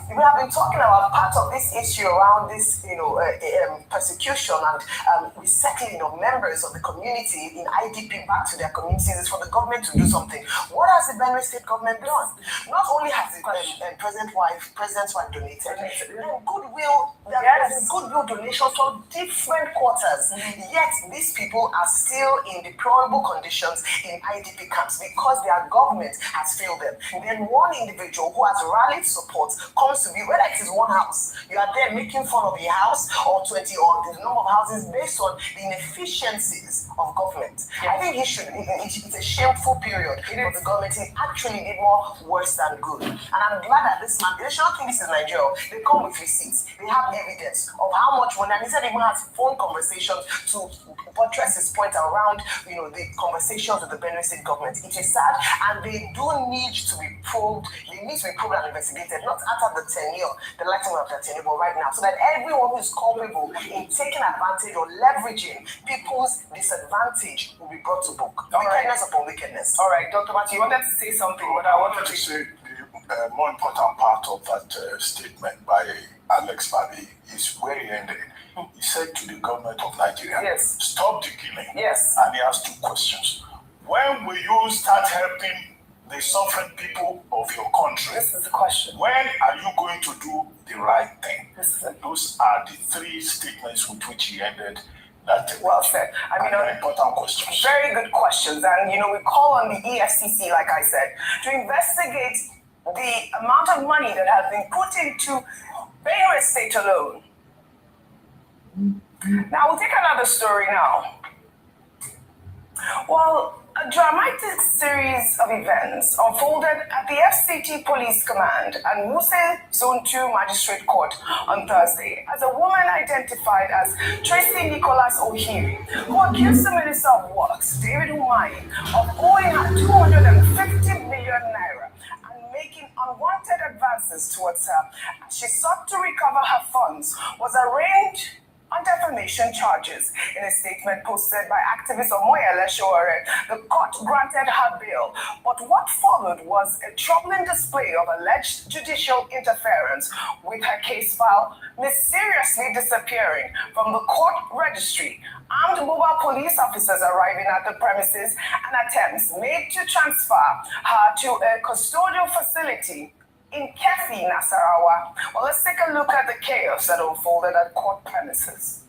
We have been talking about part of this issue around this, persecution and resettling of members of the community in IDP back to their communities is for the government to do something. What has the Benue State government done? Not only has the president's wife donated, goodwill donations from different quarters, yet these people are still in deplorable conditions in IDP camps because their government has failed them. Then one individual who has rallied support comes to be, whether it is one house, you are there making fun of a house or 20 or the number of houses based on the inefficiencies of government. I think it's a shameful period for the government. It actually did more worse than good. And I'm glad that this man, they shouldn't think this is Nigeria. They come with receipts. They have evidence of how much money, and he said he even has phone conversations to buttress his point around, the conversations with the Benue State government. It is sad, and they do need to be probed. They need to be probed and investigated. Not months after the tenure, the lighting of the tenure, but right now, so that everyone who is culpable in taking advantage or leveraging people's disadvantage will be brought to book. Wickedness upon wickedness. All right, Dr. Mati, you wanted to say something, but I wanted to say the more important part of that statement by Alex Babi is where he ended. He said to the government of Nigeria, yes, stop the killing. Yes. And he asked two questions. When will you start helping the suffering people of your country? This is the question. When are you going to do the right thing? This is it. Those are the three statements with which he ended that. Well said. I mean, important questions. Very good questions. And, we call on the EFCC, like I said, to investigate the amount of money that has been put into Benue State alone. Now, we'll take another story now. Well, a dramatic series of events unfolded at the FCT Police Command and Wuse Zone 2 Magistrate Court on Thursday as a woman identified as Tracy Nicholas Ohiri, who accused the Minister of Works, David Umahi, of owing her 250 million naira and making unwanted advances towards her. She sought to recover her funds, was arraigned on defamation charges. In a statement posted by activist Omoyele Sowore, the court granted her bail. But what followed was a troubling display of alleged judicial interference, with her case file mysteriously disappearing from the court registry. Armed mobile police officers arriving at the premises and attempts made to transfer her to a custodial facility in Kefi, Nasarawa. Well, let's take a look at the chaos that unfolded at court premises.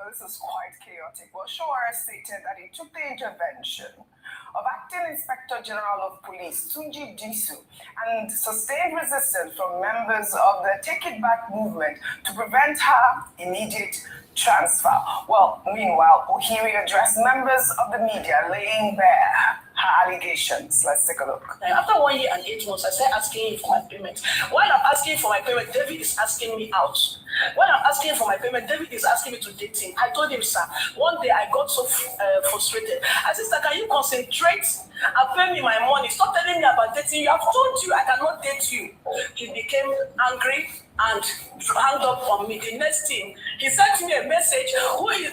This is quite chaotic. Well, Sowore stated that he took the intervention of Acting Inspector General of Police Tunji Disu and sustained resistance from members of the Take It Back movement to prevent her immediate transfer. Well, meanwhile, Ohiri addressed members of the media laying bare her allegations. Let's take a look. After 1 year and 8 months, I started asking him for my payment. While I'm asking for my payment, David is asking me out. When I'm asking for my payment, David is asking me to date him. I told him, sir, one day I got so frustrated. I said, sir, can you concentrate and pay me my money? Stop telling me about dating you. I've told you I cannot date you. He became angry and hung up on me. The next thing, he sent me a message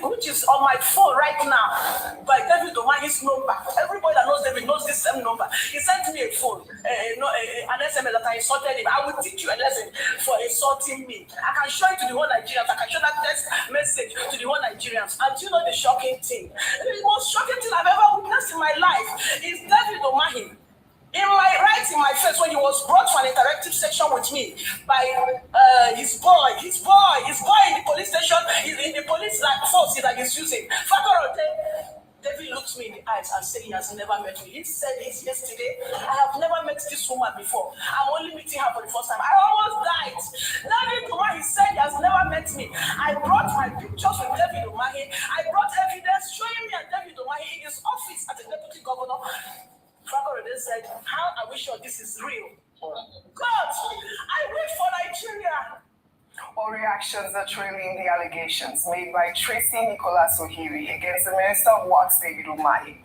which is on my phone right now by David Omahi's number. Everybody that knows David knows this same number. He sent me a phone, an SMS that I insulted him. I will teach you a lesson for insulting me. I can show it to the whole Nigerians. I can show that text message to the whole Nigerians. And you know the shocking thing? The most shocking thing I've ever witnessed in my life is David Omahi. In my face when he was brought to an interactive section with me by his boy in the police station, in the police force that he's using. David looked me in the eyes and said he has never met me. He said this yesterday. I have never met this woman before. I'm only meeting her for the first time. I almost died. David Umahi said he has never met me. I brought my pictures with David Umahi. I brought evidence showing me and David Umahi in his office as a deputy governor. They said, how are we sure this is real? God, I wait for Nigeria. Oria, reactions are trailing the allegations made by Tracy Nicholas Ohiri against the Minister of Works, David Umahi.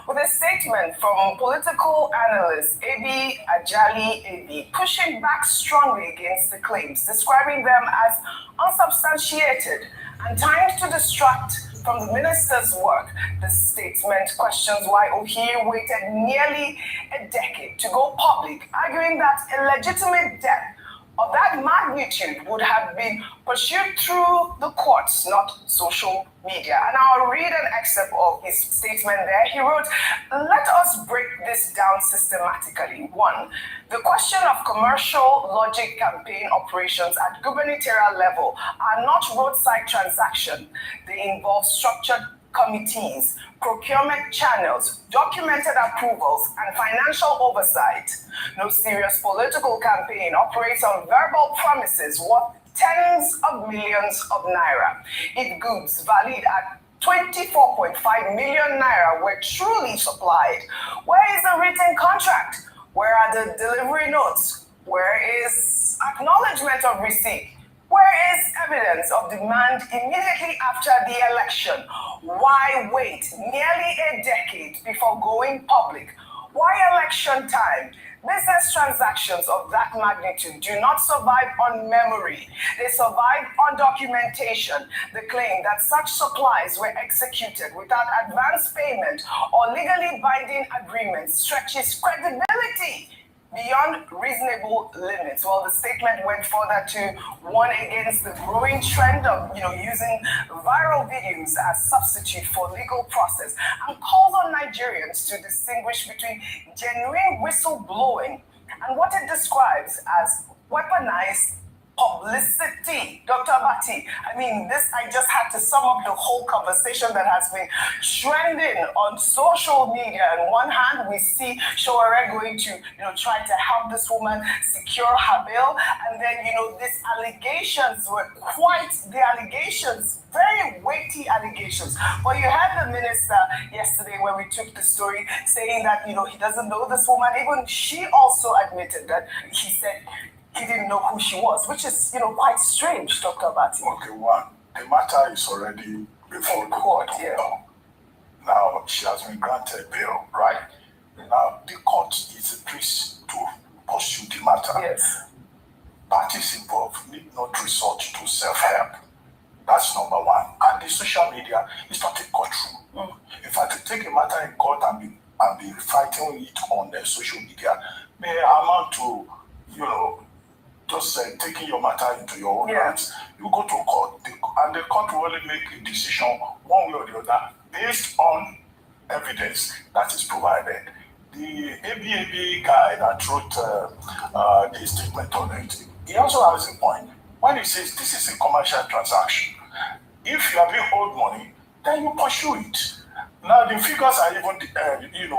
With a statement from political analyst Abi Ajali Abi pushing back strongly against the claims, describing them as unsubstantiated and timed to distract from the minister's work. The statement questions why Ohiri waited nearly a decade to go public, arguing that a legitimate debt of that magnitude would have been pursued through the courts, not social media. And I'll read an excerpt of his statement there. He wrote, "Let us break this down systematically. 1. The question of commercial logic campaign operations at gubernatorial level are not roadside transactions. They involve structured committees, procurement channels, documented approvals, and financial oversight. No serious political campaign operates on verbal promises worth tens of millions of naira. If goods valued at 24.5 million naira were truly supplied, where is the written contract? Where are the delivery notes? Where is acknowledgement of receipt? Where is evidence of demand immediately after the election? Why wait nearly a decade before going public? Why election time? Business transactions of that magnitude do not survive on memory. They survive on documentation. The claim that such supplies were executed without advance payment or legally binding agreements stretches credibility beyond reasonable limits. Well, the statement went further to warn against the growing trend of, using viral videos as substitute for legal process, and calls on Nigerians to distinguish between genuine whistleblowing and what it describes as weaponized publicity. Dr. Abati, I just had to sum up the whole conversation that has been trending on social media. On one hand, we see Showere going to, try to help this woman secure her bail. And then, these allegations were very weighty allegations. But you had the minister yesterday when we took the story saying that, he doesn't know this woman. Even she also admitted that he said he didn't know who she was, which is, quite strange, Dr. Abati. Okay, one, the matter is already before the court. Yeah. Now, she has been granted bail, right? Now, the court is a place to pursue the matter. Yes. Parties involved need not resort to self-help. That's number one. And the social media is not a courtroom. In fact, to take a matter in court and be fighting it on the social media may amount to, just taking your matter into your own hands. You go to court, and the court will only make a decision one way or the other based on evidence that is provided. The ABAB guy that wrote the statement on it, he also has a point when he says this is a commercial transaction. If you are being owed money, then you pursue it. Now the figures are even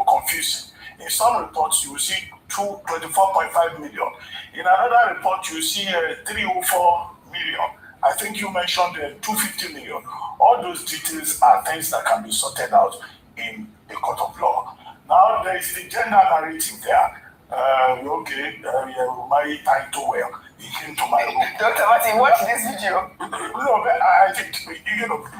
confusing. In some reports, you will see 24.5 million. In another report, you see 304 million. I think you mentioned 250 million. All those details are things that can be sorted out in a court of law. Now, there is the gender narrative there. My time too well. He came to my room. Dr. Martin, watch this video. No, I think,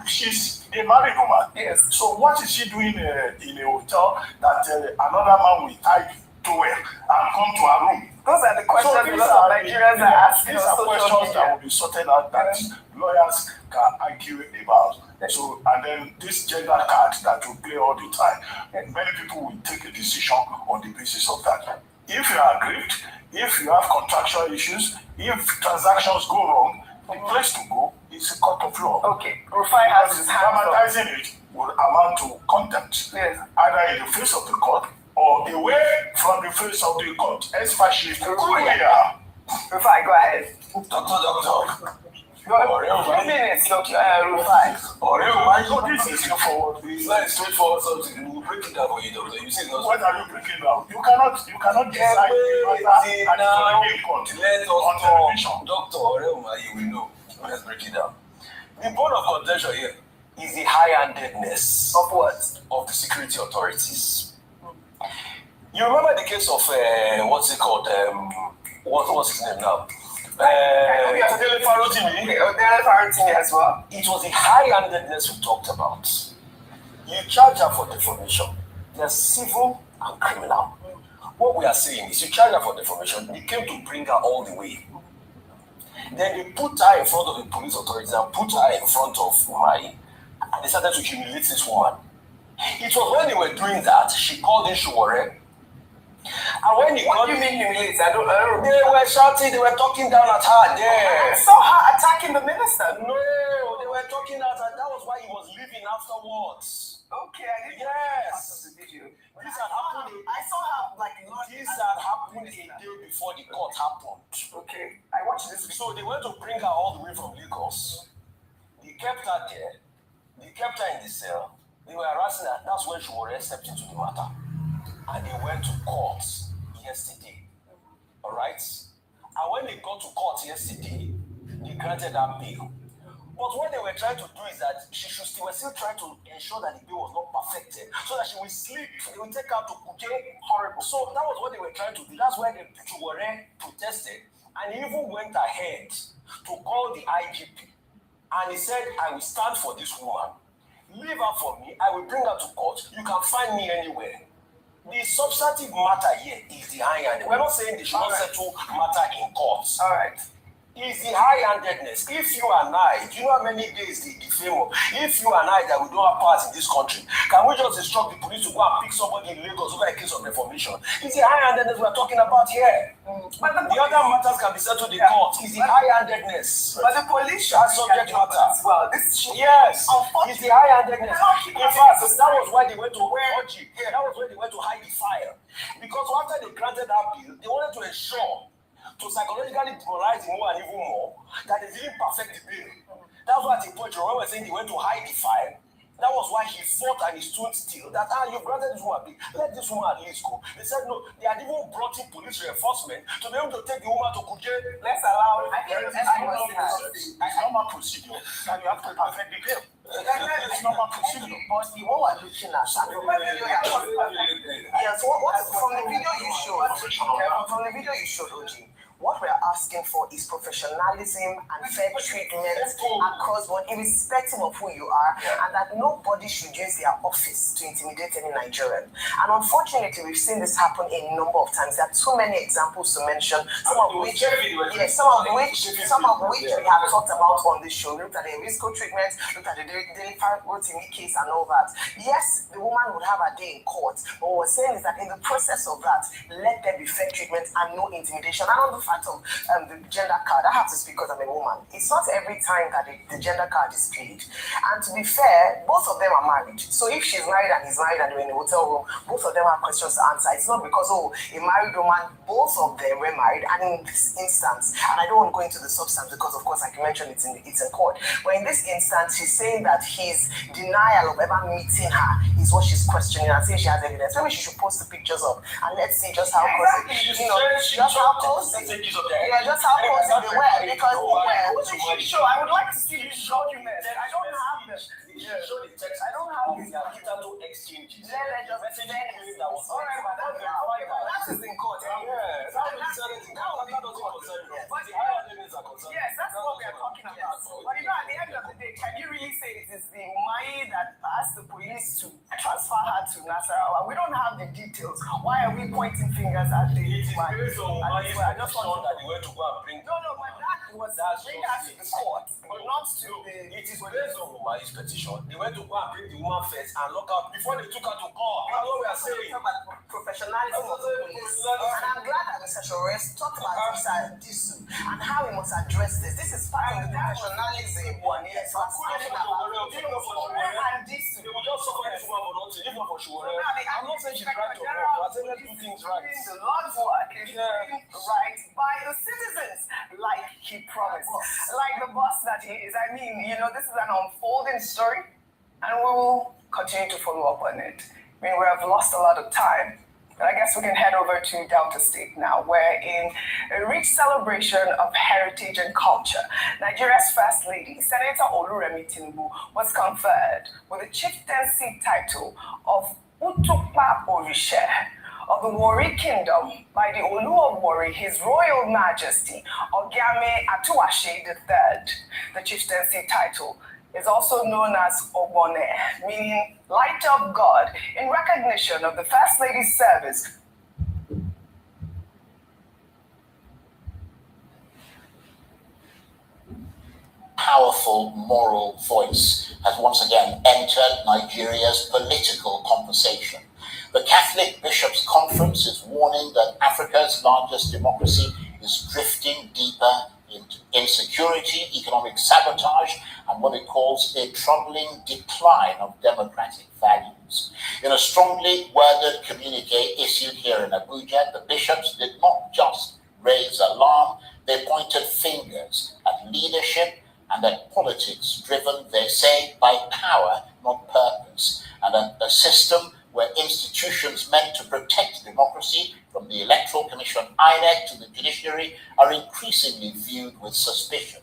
she's a married woman. Yes. So what is she doing in a hotel that another man will tie to well and come to her room? Those are the questions a lot of Nigerians are asking. These are questions that will be sorted out that lawyers can argue about. So, and then this gender card that will play all the time, many people will take a decision on the basis of that. If you are aggrieved, if you have contractual issues, if transactions go wrong, the place to go is a court of law. Okay, Rufai has his hands up. Dramatizing it will amount to contempt, either in the face of the court or away from the face of the court, especially here. Rufai, go ahead. Doctor. 2 minutes, Dr. Rufai. This is straightforward. It's straightforward something. We'll break it down for you, doctor. You see, what are you breaking down? You cannot decide Let us talk. Doctor, you will know. Let's break it down. The bone of contention here is the high-handedness of what? Of the security authorities. You remember the case of what's it called? What's his name now? as well. It was the high-handedness we talked about. You charge her for defamation. There's civil and criminal. What we are saying is you charge her for defamation. They came to bring her all the way. Then they put her in front of the police authorities and put her in front of my, and they started to humiliate this woman. It was when they were doing that, she called in Shuwore. And when he What do you mean humiliate? I don't know. They were shouting, they were talking down at her there. I saw her attacking the minister. No, they were talking at her. That was why he was leaving afterwards. Okay, I didn't Yes. the video. This had happened. I saw her like This had happened a day before the court happened. Okay, I watched this video. So they went to bring her all the way from Lagos. They kept her there. They kept her in the cell. They were harassing her. That's when she was stepped into the matter. And they went to court yesterday. All right? And when they got to court yesterday, they granted her bail. But what they were trying to do is that they were still trying to ensure that the bail was not perfected, so that she will sleep. They will take her to Kuje. Horrible. So that was what they were trying to do. That's why the Chuwore protested. And he even went ahead to call the IGP. And he said, I will stand for this woman. Leave her for me. I will bring her to court. You can find me anywhere. The substantive matter here is the high-handed. We're not saying they should not settle matter in courts. All right. It's the high-handedness. If you and I, do you know how many days they defame us? If you and I that we don't have powers in this country, can we just instruct the police to go and pick somebody in Lagos over a case of defamation? It's the high-handedness we're talking about here. But the other matters can be settled in court. It's the high-handedness. But the police are subject matter. Well, Yes, it's the high-handedness. In fact, that was why they went to Oji. That was why they went to hide the file. Because after they granted that bill, they wanted to ensure to psychologically demoralize him more and even more, that they didn't perfect the bill. That's why at the point, Jerome was saying they went to hide the file. That was why he fought and he stood still. That, you've granted this woman, let this woman at least go. They said no, they had even brought in police reinforcement to be able to take the woman to Kuje. Let's allow it. It's normal procedure, and you have to perfect the bill. It's normal procedure. But the one we're looking at, yes, what from the video you showed, OG, what we're asking for is professionalism and fair treatment across board, irrespective of who you are, and that nobody should use their office to intimidate any Nigerian. And unfortunately, we've seen this happen a number of times. There are too many examples to mention, some of which we have talked about on this show. Looked at the Risco treatment, looked at the Daily Rotimi case and all that. Yes, the woman would have a day in court, but what we're saying is that in the process of that, let there be fair treatment and no intimidation. And on the fact of the gender card, I have to speak because I'm a woman. It's not every time that the gender card is played. And to be fair, both of them are married. So if she's married and he's married and they're in the hotel room, both of them have questions to answer. It's not because, a married woman, both of them were married. And in this instance, and I don't want to go into the substance because, of course, like you mentioned, it's in court. But in this instance, she's saying that his denial of ever meeting her is what she's questioning and saying she has evidence. Maybe she should post the pictures up and let's see just how close just how close they were. Because what did she show? I would like to see these documents. I don't have them. Show the text. I don't have the digital exchanges. That is in court. Yes, that's what we are talking about. But at the end of the day, can you really say it is the Umayi that asked the police to transfer her to Nasarawa? We don't have the details. Why are we pointing fingers at the Umayi? I just want that they were to go and bring. No, but that was bring her to the court, but not to the. It is based on Umayi's petition. They went to go and bring the woman first and lock out before they took her to court. That's what we are saying. Professionalism of the police. And I'm glad that Mr. Shores talked about this and how we must address this. This is part of the professionalism one. Yes, they will just suffer this woman for nothing, even for sure. I'm not saying she's right or wrong, but I think let's do things right. The Lord's work is right by the citizens, like he promised. Like the boss that he is. I mean, this is an unfolding story, and we will continue to follow up on it. I mean, we have lost a lot of time, but I guess we can head over to Delta State now, where in a rich celebration of heritage and culture, Nigeria's First Lady, Senator Oluremi Tinubu, was conferred with the chieftaincy title of Utukpa Orishe. of the Warri Kingdom by the Olu of Warri, His Royal Majesty Ogiame Atuwashe III. The chieftaincy title is also known as Ogbone, meaning Light of God, in recognition of the First Lady's service. Powerful moral voice has once again entered Nigeria's political conversation. The Catholic Bishops' Conference is warning that Africa's largest democracy is drifting deeper into insecurity, economic sabotage, and what it calls a troubling decline of democratic values. In a strongly worded communique issued here in Abuja, the bishops did not just raise alarm, they pointed fingers at leadership and at politics driven, they say, by power, not purpose, and a system where institutions meant to protect democracy, from the Electoral Commission, INEC, to the judiciary, are increasingly viewed with suspicion.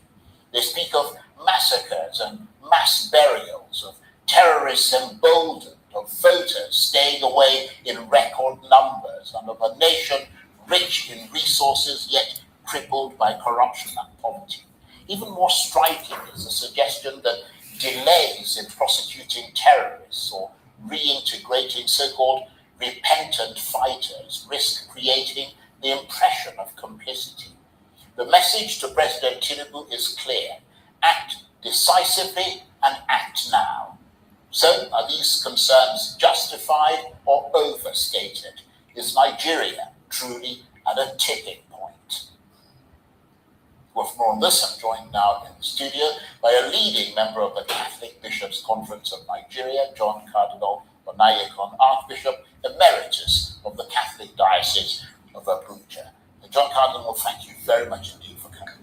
They speak of massacres and mass burials, of terrorists emboldened, of voters staying away in record numbers, and of a nation rich in resources yet crippled by corruption and poverty. Even more striking is the suggestion that delays in prosecuting terrorists or reintegrating so-called repentant fighters risk creating the impression of complicity. The message to President Tinubu is clear: act decisively and act now. So, are these concerns justified or overstated? Is Nigeria truly at a tipping point? With more on this, I'm joined now in the studio by a leading member of the Catholic Bishops' Conference of Nigeria, John Cardinal Onayekon, Archbishop Emeritus of the Catholic Diocese of Abuja. John Cardinal, thank you very much indeed for coming.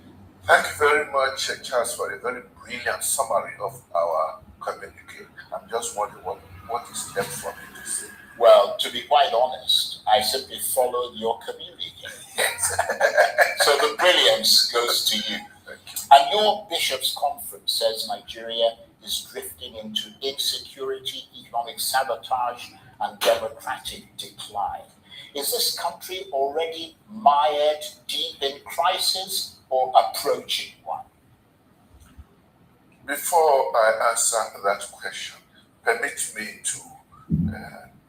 Thank you very much, Charles, for a very brilliant summary of our communique. I'm just wondering what is left for me to say. Well, to be quite honest, I simply followed your communique. So the brilliance goes to you. And your Bishops' Conference says Nigeria is drifting into insecurity, economic sabotage, and democratic decline. Is this country already mired deep in crisis or approaching one? Before I answer that question, permit me to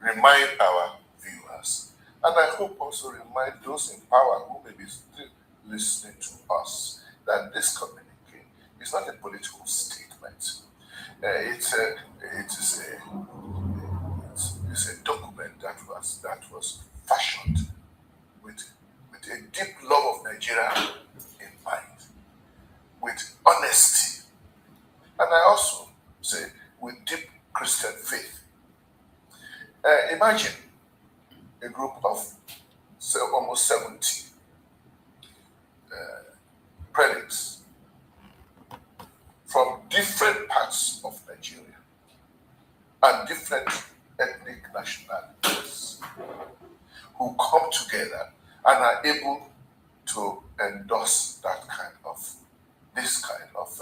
remind our viewers, and I hope also remind those in power who may be still listening to us, that this communique is not a political statement. It's a document that was fashioned with a deep love of Nigeria in mind, with honesty, and I also say with deep Christian faith. Imagine a group of almost 70 prelates from different parts of Nigeria and different ethnic nationalities who come together and are able to endorse this kind of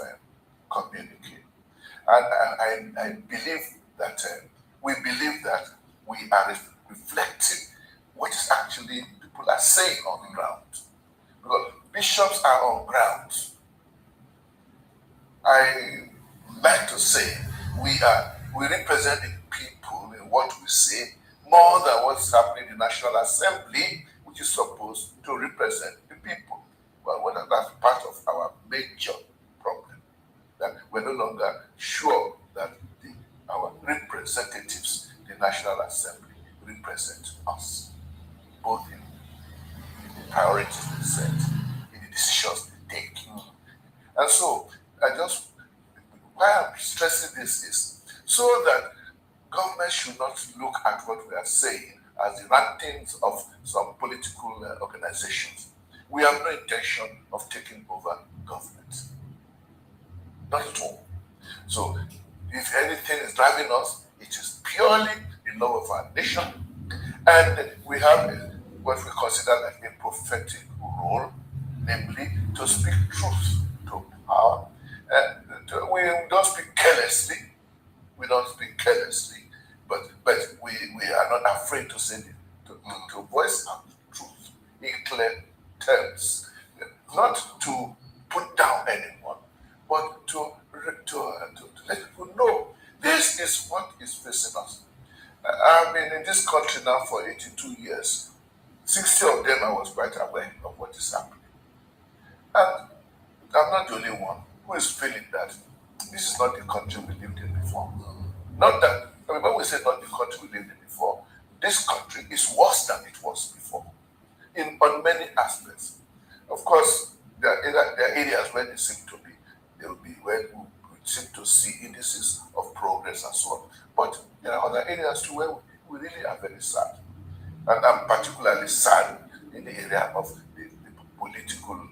communique. And I believe that we believe that we are reflecting what is actually people are saying on the ground. Because bishops are on ground. I like to say we represent the people in what we say more than what's happening in the National Assembly, which is supposed to represent the people. Well, that's part of our major problem, that we're no longer sure that our representatives, the National Assembly, represent us, both in the priorities they set, in the decisions they take. And so, why I'm stressing this is so that government should not look at what we are saying as the rantings of some political organizations. We have no intention of taking over government. Not at all. So, if anything is driving us, it is purely the love of our nation. And we have what we consider like a prophetic role, namely to speak truth to power. We don't speak carelessly. We don't speak carelessly, but we are not afraid to say to to voice out the truth in clear terms, not to put down anyone, but to let people know this is what is facing us. I've been in this country now for 82 years. 60 of them I was quite aware of what is happening. And I'm not the only one who is feeling that this is not the country we lived in before. Not that, when we say not the country we lived in before, this country is worse than it was before, on many aspects. Of course, there are areas where they seem to be, there will be where we seem to see indices of progress and so on. But there are other areas too where we really are very sad. And I'm particularly sad in the area of the political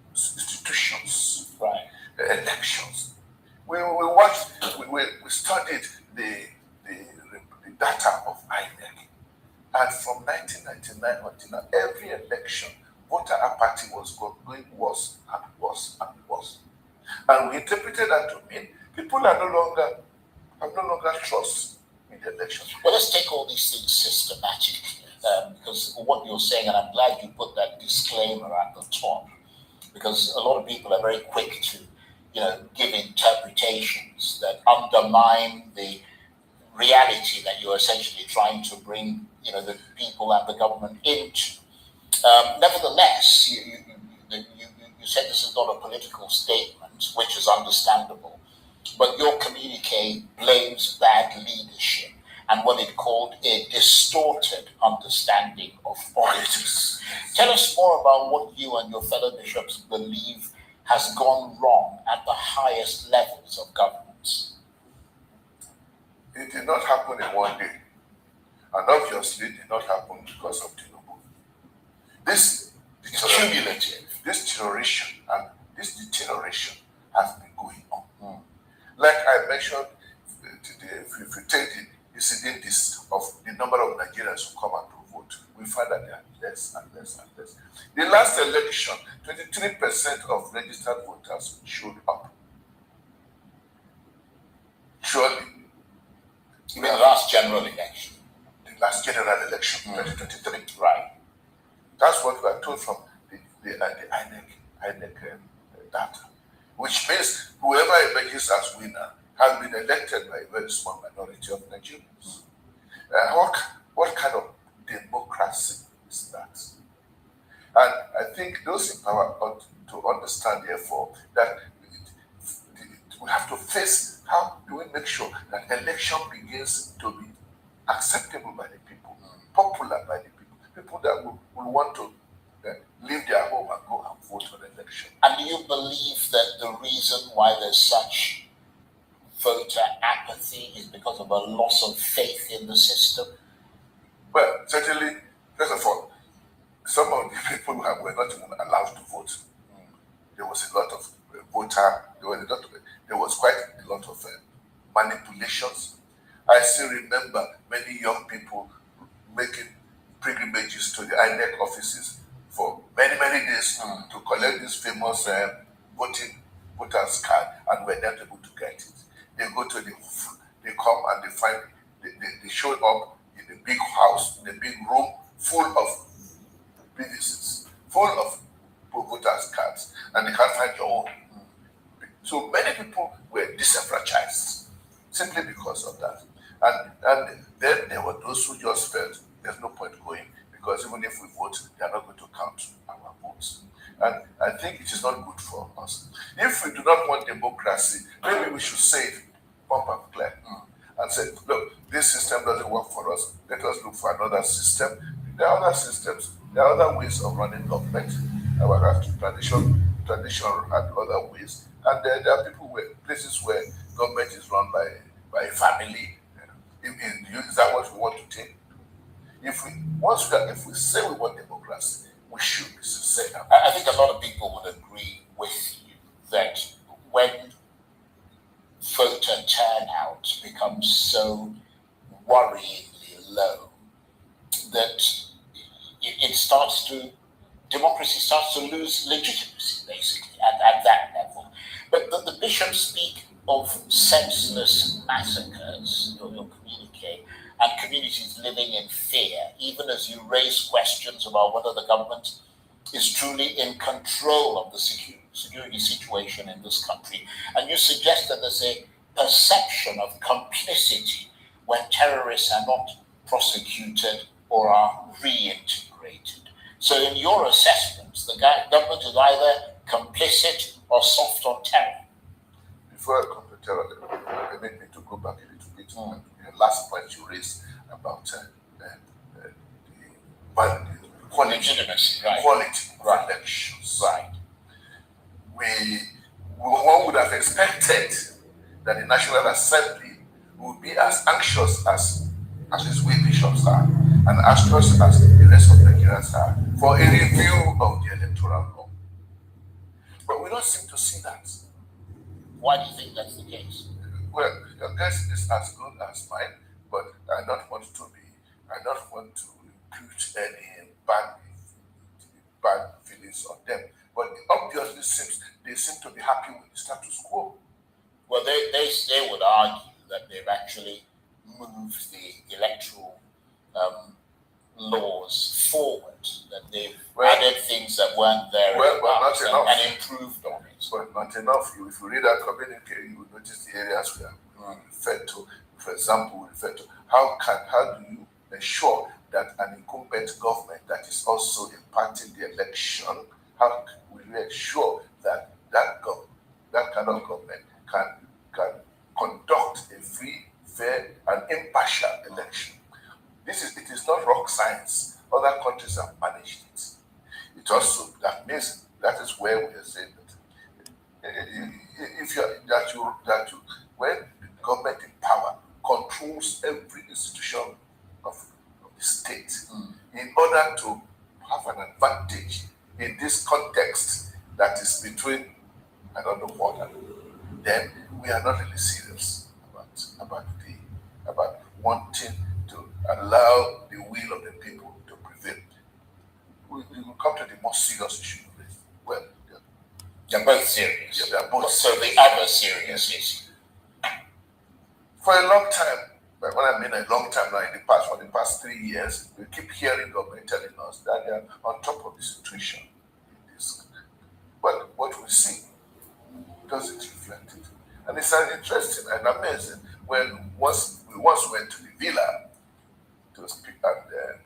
institutions, right? Elections. We watched, we studied the data of INEC, and from 1999 until now, every election, voter apathy was going worse and worse and worse. And we interpreted that to mean people have no longer trust in the election. Well, let's take all these things systematically, because what you're saying, and I'm glad you put that disclaimer at the top, because a lot of people are very quick to, give interpretations that undermine the reality that you're essentially trying to bring, the people and the government into. Nevertheless, you said this is not a political statement, which is understandable, but your communique blames bad leadership and what it called a distorted understanding of politics. Tell us more about what you and your fellow bishops believe has gone wrong at the highest levels of governance. It did not happen in one day, and obviously it did not happen because of Tinubu. This cumulative, this deterioration and this deterioration has been going on. Like I mentioned today, if you take the incidence of the number of Nigerians who come out to vote, we find that they are less and less and less. The last election, 23% of registered voters showed up. Surely. You mean the last general election? The last general election, 2023. Right. That's what we are told from the INEC data. Which means whoever emerges as winner has been elected by a very small minority of Nigerians. What kind of democracy is that? And I think those in power ought to understand, therefore, that we have to face how do we make sure that election begins to be acceptable by the people, popular by the people, people that will want to leave their home and go and vote for the election. And do you believe that the reason why there's such voter apathy is because of a loss of faith in the system? Well, certainly, first of all, some of the people were not even allowed to vote. There was a lot of there was quite a lot of manipulations. I still remember many young people making pilgrimages to the INEC offices for many, many days to collect this famous voters card, and were not able to get it. They come and they find, they showed up in a big house, in a big room full of businesses, full of voters cards, and they can't find your own. So many people were disenfranchised simply because of that. And then there were those who just felt there's no point going, because even if we vote, they are not going to count our votes. And I think it is not good for us. If we do not want democracy, maybe we should say it, pump and clear, and say, look, this system doesn't work for us. Let us look for another system. There are other systems. There are other ways of running government. Our tradition and other ways. And there are places where government is run by a family. Is that what we want to take? If we say we want democracy, we should be sincere. I think a lot of people would agree with you that when voter turnout becomes so worryingly low, that democracy starts to lose legitimacy, basically, at that level. But the bishops speak of senseless massacres, your communique, and communities living in fear, even as you raise questions about whether the government is truly in control of the security situation in this country. And you suggest that there's a perception of complicity when terrorists are not prosecuted or are reintegrated. So in your assessments, the government is either complicit or soft on terror. Before I come to terror, permit me to go back a little bit to the last point you raised about the quality, legitimacy, right? Quality of elections. Right. One would have expected that the National Assembly would be as anxious as its we bishops are, and as anxious as the rest of Nigerians are, for a review of the electoral law. But we don't seem to see that. Why do you think that's the case? Well, your guess is as good as mine, but I don't want to impute any bad feelings on them. But it obviously they seem to be happy with the status quo. Well, they would argue that they've actually moved the electoral laws forward, that they've added things that weren't there and improved on it. But not enough. If you read our communique, you will notice the areas we are referred to. For example, we refer to how do you ensure that an incumbent government that is also imparting the election, how will you ensure that that kind of government can conduct a free, fair, and impartial election? It is not rock science. Other countries have managed it. It also that is where we are saying that when the government in power controls every institution of the state, in order to have an advantage in this context that is between I don't know what, then we are not really serious about wanting to allow the will of the people to prevail. We will come to the more serious issue. Well, they're both serious. Yeah, they are both. So the other serious issue. For a long time, when I mean a long time now, for the past 3 years, we keep hearing government telling us that they are on top of the situation. But what we see doesn't reflect it. And it's interesting and amazing when we once went to the villa to speak, and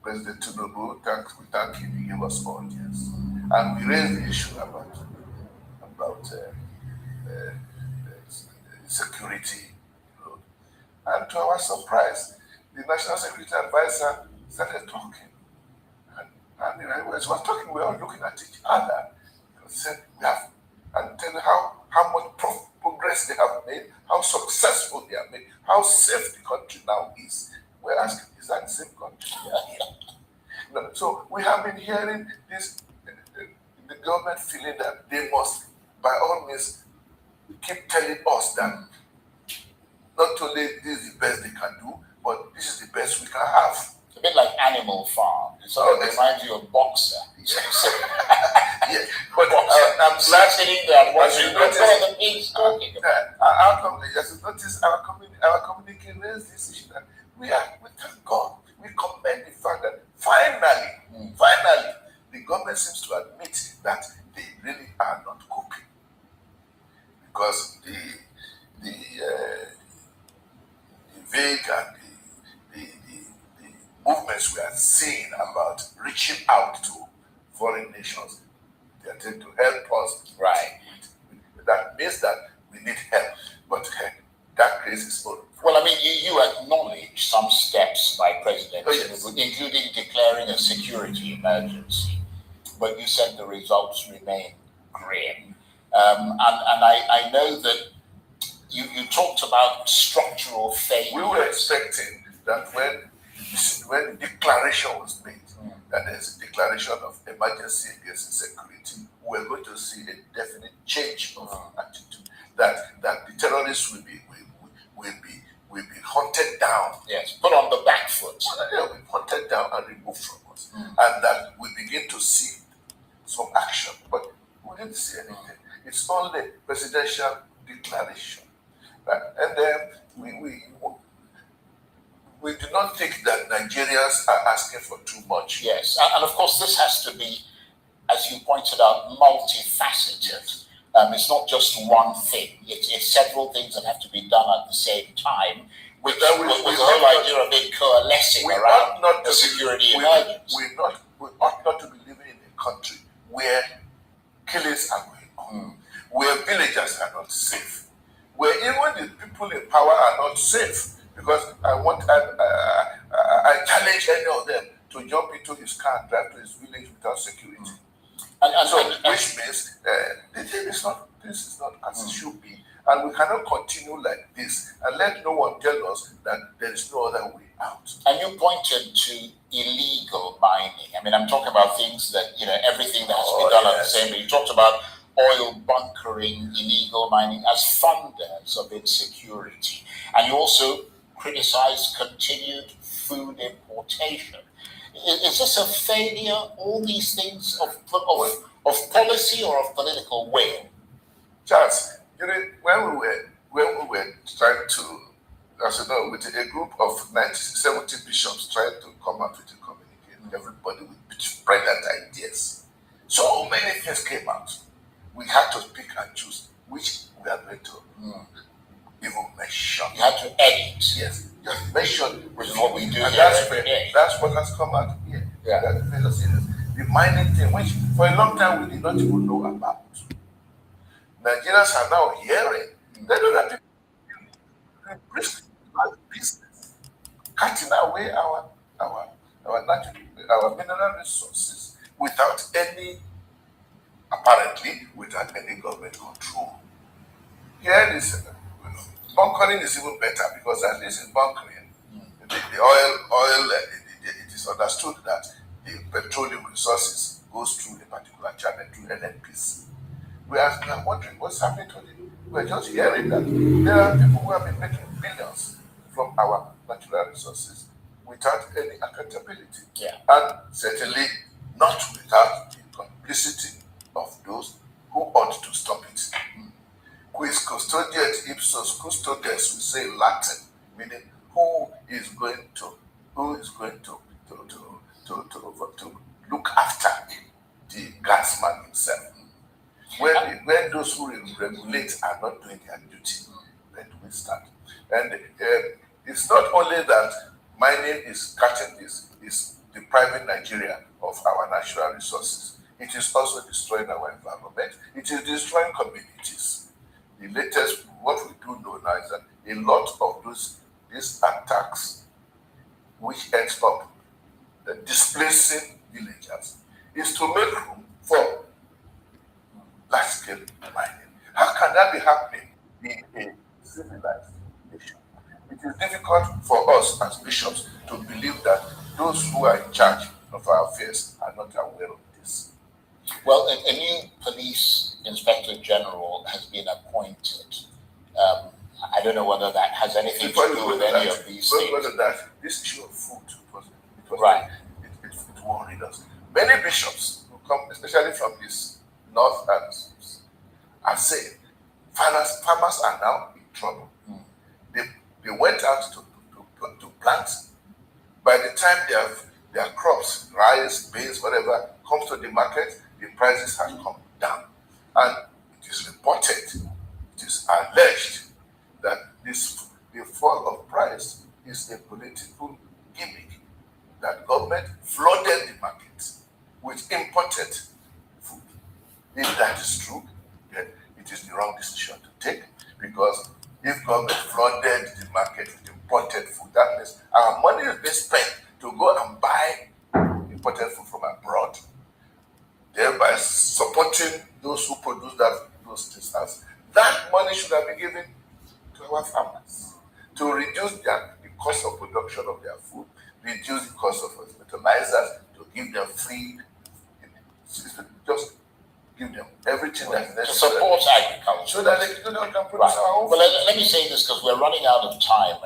President Tinubu, we thank him, he gave us audience. And we raised the issue about security. And to our surprise, the National Security Advisor started talking. And he was talking, we were all looking at each other. He said, and tell you how much progress they have made, how successful they have made, how safe the country now is. We're asking, is that the same country? No. So we have been hearing this, the government feeling that they must, by all means, keep telling us that not only this is the best they can do, but this is the best we can have. A bit like Animal Farm. It sort of reminds you of Boxer. Yeah, but I'm glad sitting there and watching the pigs talking about. As you notice, our communique raised this issue that we thank God. We commend the fact that finally, the government seems to admit that they really are not coping. Because the vague and the movements we are seeing about reaching out to foreign nations, they are trying to help us. Right. That means that we need help. But that craze is over. Well, I mean, you acknowledge some steps by President Tinubu, including declaring a security emergency. But you said the results remain grim. And I know that you talked about structural failure. We were expecting that when the declaration was made, that there's a declaration of emergency against insecurity, we're going to see a definite change of attitude. That the terrorists will be hunted down. Yes, put on the back foot. They'll be hunted down and removed from us, and that we begin to see some action. But we didn't see anything. It's only presidential declaration, and then we we do not think that Nigerians are asking for too much. Yes, and of course this has to be, as you pointed out, multifaceted. It's not just one thing. It's several things that have to be done at the same time, which was the whole idea of it coalescing around the security emergence. We ought not to be living in a country where killings are going on, where villagers are not safe, where even the people in power are not safe. Because I challenge any of them to jump into his car and drive to his village without security. Which means this is not as it should be, and we cannot continue like this and let no one tell us that there is no other way out. And you pointed to illegal mining. I mean, I'm talking about things that, everything that has to be done at the same time. You talked about oil bunkering, illegal mining as funders of insecurity, and you also criticized continued food importation. Is this a failure, all these things of policy or of political will? Charles, when we were trying to, as you know, with a group of 70 bishops trying to come up with a communique, everybody with brilliant ideas. So many things came out. We had to pick and choose which we are going to even mention. You had to edit. Yes, just mention, which is what we do and here. That's what has come out here. Yeah. The mining thing, which for a long time we did not even know about. Nigerians are now hearing. They know that people risk business, cutting away our mineral resources without any government control. Here is bunkering is even better, because at least in bunkering, the oil it is understood that the petroleum resources goes through a particular channel through NNPC. We are wondering what's happening to them. We're just hearing that there are people who have been making billions from our natural resources without any accountability. Yeah. And certainly not without the complicity of those who ought to stop it. Quis custodiet ipsos custodes, we say in Latin, meaning who is going to look after the guardsman himself. When those who regulate are not doing their duty, where do we start? And it's not only that mining is cutting is depriving Nigeria of our natural resources. It is also destroying our environment. It is destroying communities. The latest, what we do know now is that a lot of these attacks, which ends up displacing villagers, is to make room for large-scale mining. How can that be happening in a civilized nation? It is difficult for us as bishops to believe that those who are in charge of our affairs are not aware of this. Well, a new police inspector general has been appointed. I don't know whether that has anything to do with any of these things. Whether that, this issue of food, it worried us. Many bishops who come, especially from this north and are saying farmers are now in trouble. They went out to plant. By the time their crops, rice, beans, whatever, comes to the market, the prices have come down. And it is reported, it is alleged that the fall of price is a political gimmick, that government flooded the market with imported food. If that is true, then it is the wrong decision to take, because if government flooded the market with imported food, that means our money is being spent to go and buy imported food from abroad, thereby supporting those who produce those things. That money should have been given to our farmers to reduce the cost of production of their food, reduce the cost of fertilizers, to give them free, just give them everything that is necessary to support agriculture, so that they can produce our own. Well, let me say this, because we're running out of time.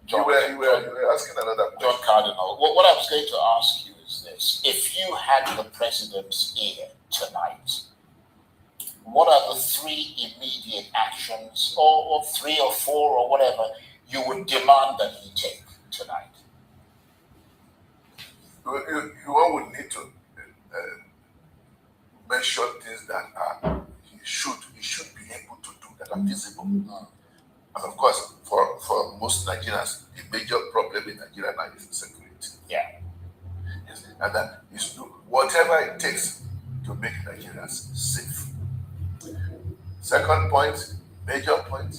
John, you were asking another question. John Cardinal. What I was going to ask you is this: if you had the president's ear tonight, what are the 3 immediate actions, or 3 or 4 or whatever, you would demand that he take tonight? one would need to mention things that he should be able to do that are visible. And of course, for most Nigerians, the major problem in Nigeria now is insecurity. Yeah. Yes, and that is whatever it takes to make Nigerians safe. Second point, major point,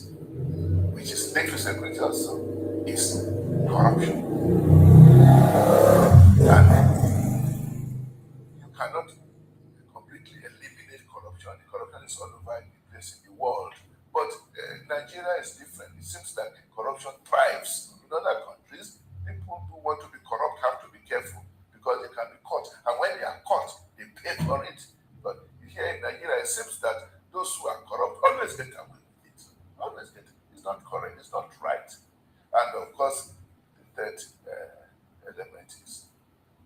which is linked to security also, is corruption. And you cannot completely eliminate corruption. Corruption is all over the place in the world. But Nigeria is different. It seems that corruption thrives. In other countries, people who want to be corrupt have to be careful because they can be caught. And when they are caught, they pay for it. But here in Nigeria, it seems that those who are corrupt always get away with it. Always get it. It's not correct. It's not right. And of course, the third element is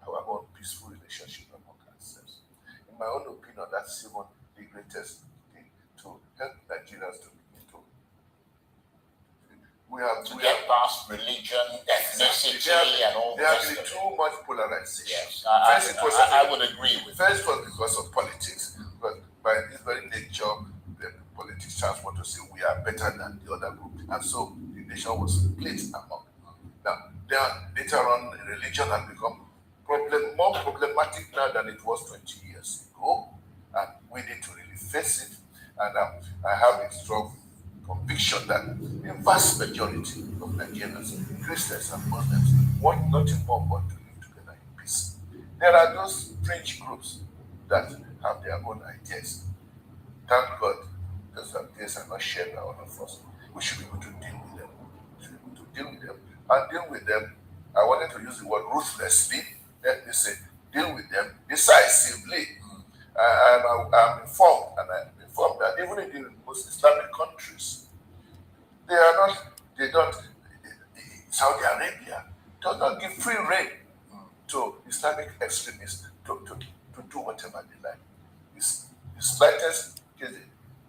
our own peaceful relationship among ourselves. In my own opinion, that's even the greatest thing to help Nigerians to begin to. We have get past religion, ethnicity, and all that. There has been too much polarization. Yes, I would agree with you. First was because of politics, but by this very nature, the politicians want to say we are better than the other group, and so the nation was split among. Now, later on, religion has become more problematic now than it was 20 years ago, and we need to really face it. And I have a strong conviction that the vast majority of Nigerians, Christians and Muslims, want nothing more but to live together in peace. There are those fringe groups that have their own ideas. Thank God, those ideas are not shared by all of us. We should be able to deal with them. And deal with them, I wanted to use the word ruthlessly. Let me say, deal with them decisively. I'm informed, and I'm informed that even in the most Islamic countries, Saudi Arabia does not give free rein to Islamic extremists to do whatever they like. It's the slightest case,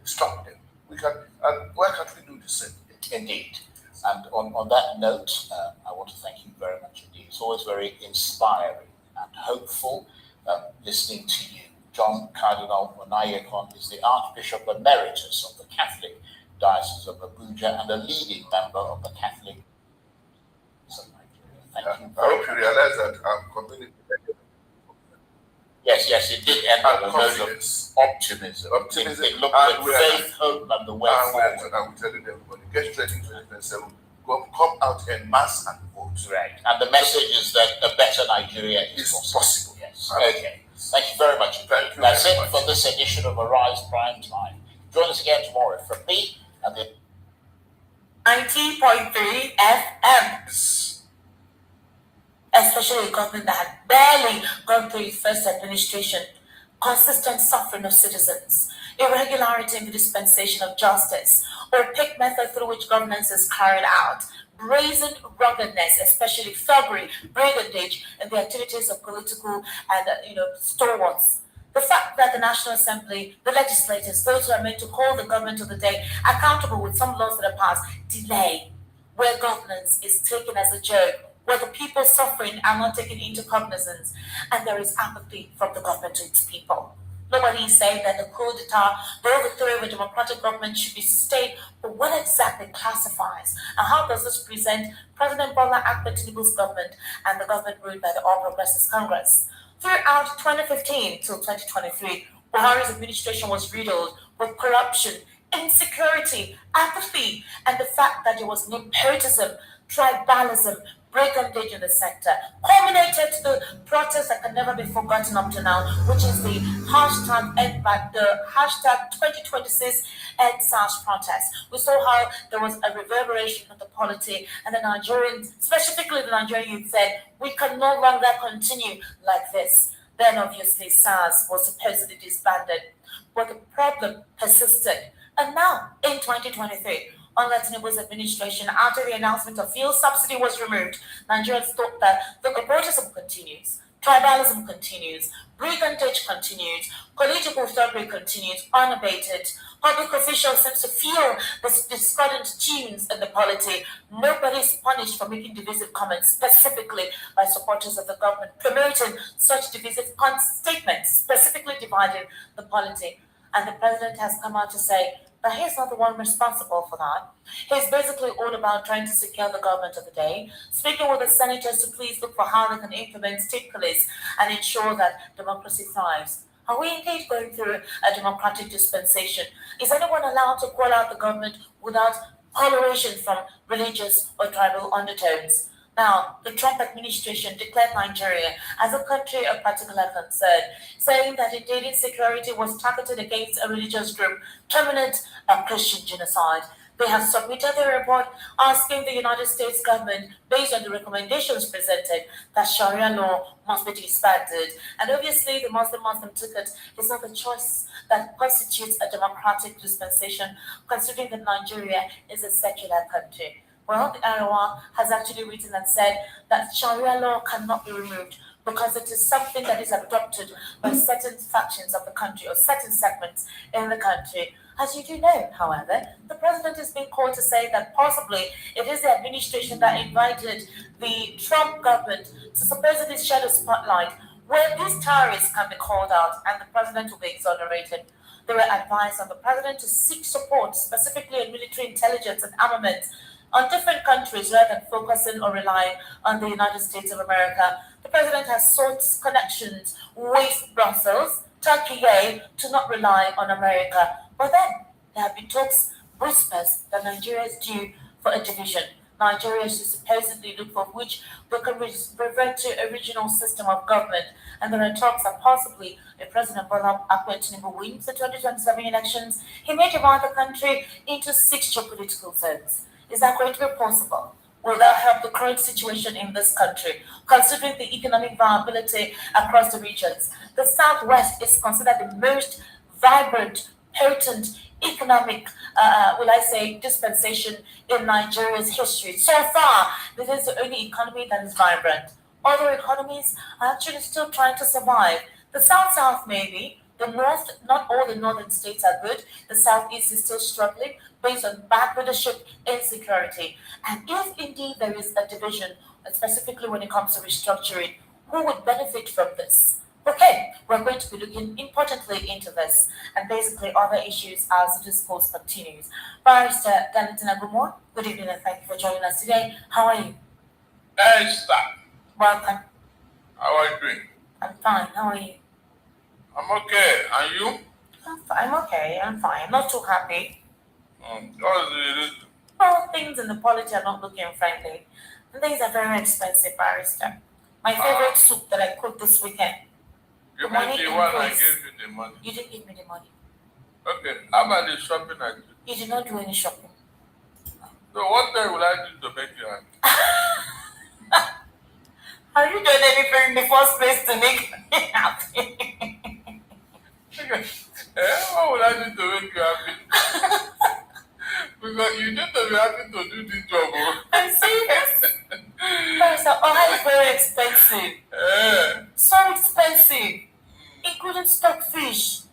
stop them. And why can't we do the same? Indeed. And on that note, I want to thank you very much indeed. It's always very inspiring and hopeful listening to you. John Cardinal Onayekon is the Archbishop Emeritus of the Catholic Diocese of Abuja and a leading member of the Catholic of Nigeria. Thank you very much. I hope you realize that I'm community. Yes, it did end on a note of optimism. It looked at faith, hope, and the way forward. And we're telling everybody, get ready to 2027. Come out en masse and vote. Right. And the message is that a better Nigeria is possible. Yes. Okay. Thank you very much. That's it for this edition of Arise Prime Time. Join us again tomorrow from me and the 90.3 FM. Especially a government that had barely gone through its first administration, consistent suffering of citizens, irregularity in the dispensation of justice, opaque method through which governance is carried out, brazen ruggedness, especially thuggery, brigandage, and the activities of political and stalwarts. The fact that the National Assembly, the legislators, those who are meant to hold the government of the day accountable with some laws that are passed, delay, where governance is taken as a joke, where the people suffering are not taken into cognizance, and there is apathy from the government to its people. Nobody is saying that the coup d'etat, the overthrow of a democratic government should be sustained, but what exactly classifies? And how does this present President Bola Ahmed Tinubu's government and the government ruled by the All Progressives Congress? Throughout 2015 till 2023, Buhari's administration was riddled with corruption, insecurity, apathy, and the fact that there was nepotism, tribalism, brigandage in the sector, culminated to the protest that can never be forgotten up to now, which is the hashtag 2026 EndSARS protest. We saw how there was a reverberation of the polity, and the Nigerians, specifically the Nigerian youth, said, we can no longer continue like this. Then obviously SARS was supposedly disbanded, but the problem persisted. And now, in 2023, under Tinubu's administration, after the announcement of fuel subsidy was removed, Nigerians thought that the protest continues. Tribalism continues, brigandage continues, political thuggery continues unabated. Public officials seem to feel the discordant tunes in the polity. Nobody is punished for making divisive comments, specifically by supporters of the government, promoting such divisive statements, specifically dividing the polity. And the president has come out to say that he's not the one responsible for that. He's basically all about trying to secure the government of the day, speaking with the senators to please look for how they can implement state police and ensure that democracy thrives. Are we indeed going through a democratic dispensation? Is anyone allowed to call out the government without coloration from religious or tribal undertones? Now, the Trump administration declared Nigeria as a country of particular concern, saying that indeed insecurity was targeted against a religious group, terminate a Christian genocide. They have submitted their report asking the United States government, based on the recommendations presented, that Sharia law must be disbanded. And obviously, the Muslim ticket is not the choice that constitutes a democratic dispensation, considering that Nigeria is a secular country. Well, the Arawa has actually written and said that Sharia law cannot be removed because it is something that is adopted by certain factions of the country or certain segments in the country. As you do know, however, the president is being called to say that possibly it is the administration that invited the Trump government to supposedly shed a spotlight where these terrorists can be called out and the president will be exonerated. They were advised on the president to seek support, specifically in military intelligence and armaments, on different countries rather than focusing or relying on the United States of America. The president has sought connections with Brussels, Turkey, to not rely on America. But then there have been talks, whispers, that Nigeria is due for a division. Nigeria should supposedly look for which we can revert to a regional system of government. And there are talks that possibly if President Bola Ahmed Tinubu wins the 2027 elections, he may divide the country into 6 geopolitical zones. Is that going to be possible? Will that help the current situation in this country, considering the economic viability across the regions? The Southwest is considered the most vibrant, potent economic, dispensation in Nigeria's history. So far, this is the only economy that is vibrant. Other economies are actually still trying to survive. The South maybe. The North, not all the northern states are good. The Southeast is still struggling based on bad leadership, insecurity. And if indeed there is a division, specifically when it comes to restructuring, who would benefit from this? Okay, we're going to be looking importantly into this and basically other issues as the discourse continues. Barrister Nnamdi Kanu, good evening and thank you for joining us today. How are you? Esther. Welcome. How are you doing? I'm fine. How are you? I'm okay. And you? I'm okay. I'm fine. Not too happy. What is the reason? Well, things in the polity are not looking friendly. And things are very expensive, Barrister. My favorite soup that I cooked this weekend. You meant the one I gave you the money. You didn't give me the money. Okay. How about the shopping I did? You did not do any shopping. So what then will I do to make you happy? Have you done anything in the first place to make me happy? What would I do to make you happy? Because you need to be happy to do this job. I'm serious. Barrister, oil is very expensive. So expensive. Including stockfish.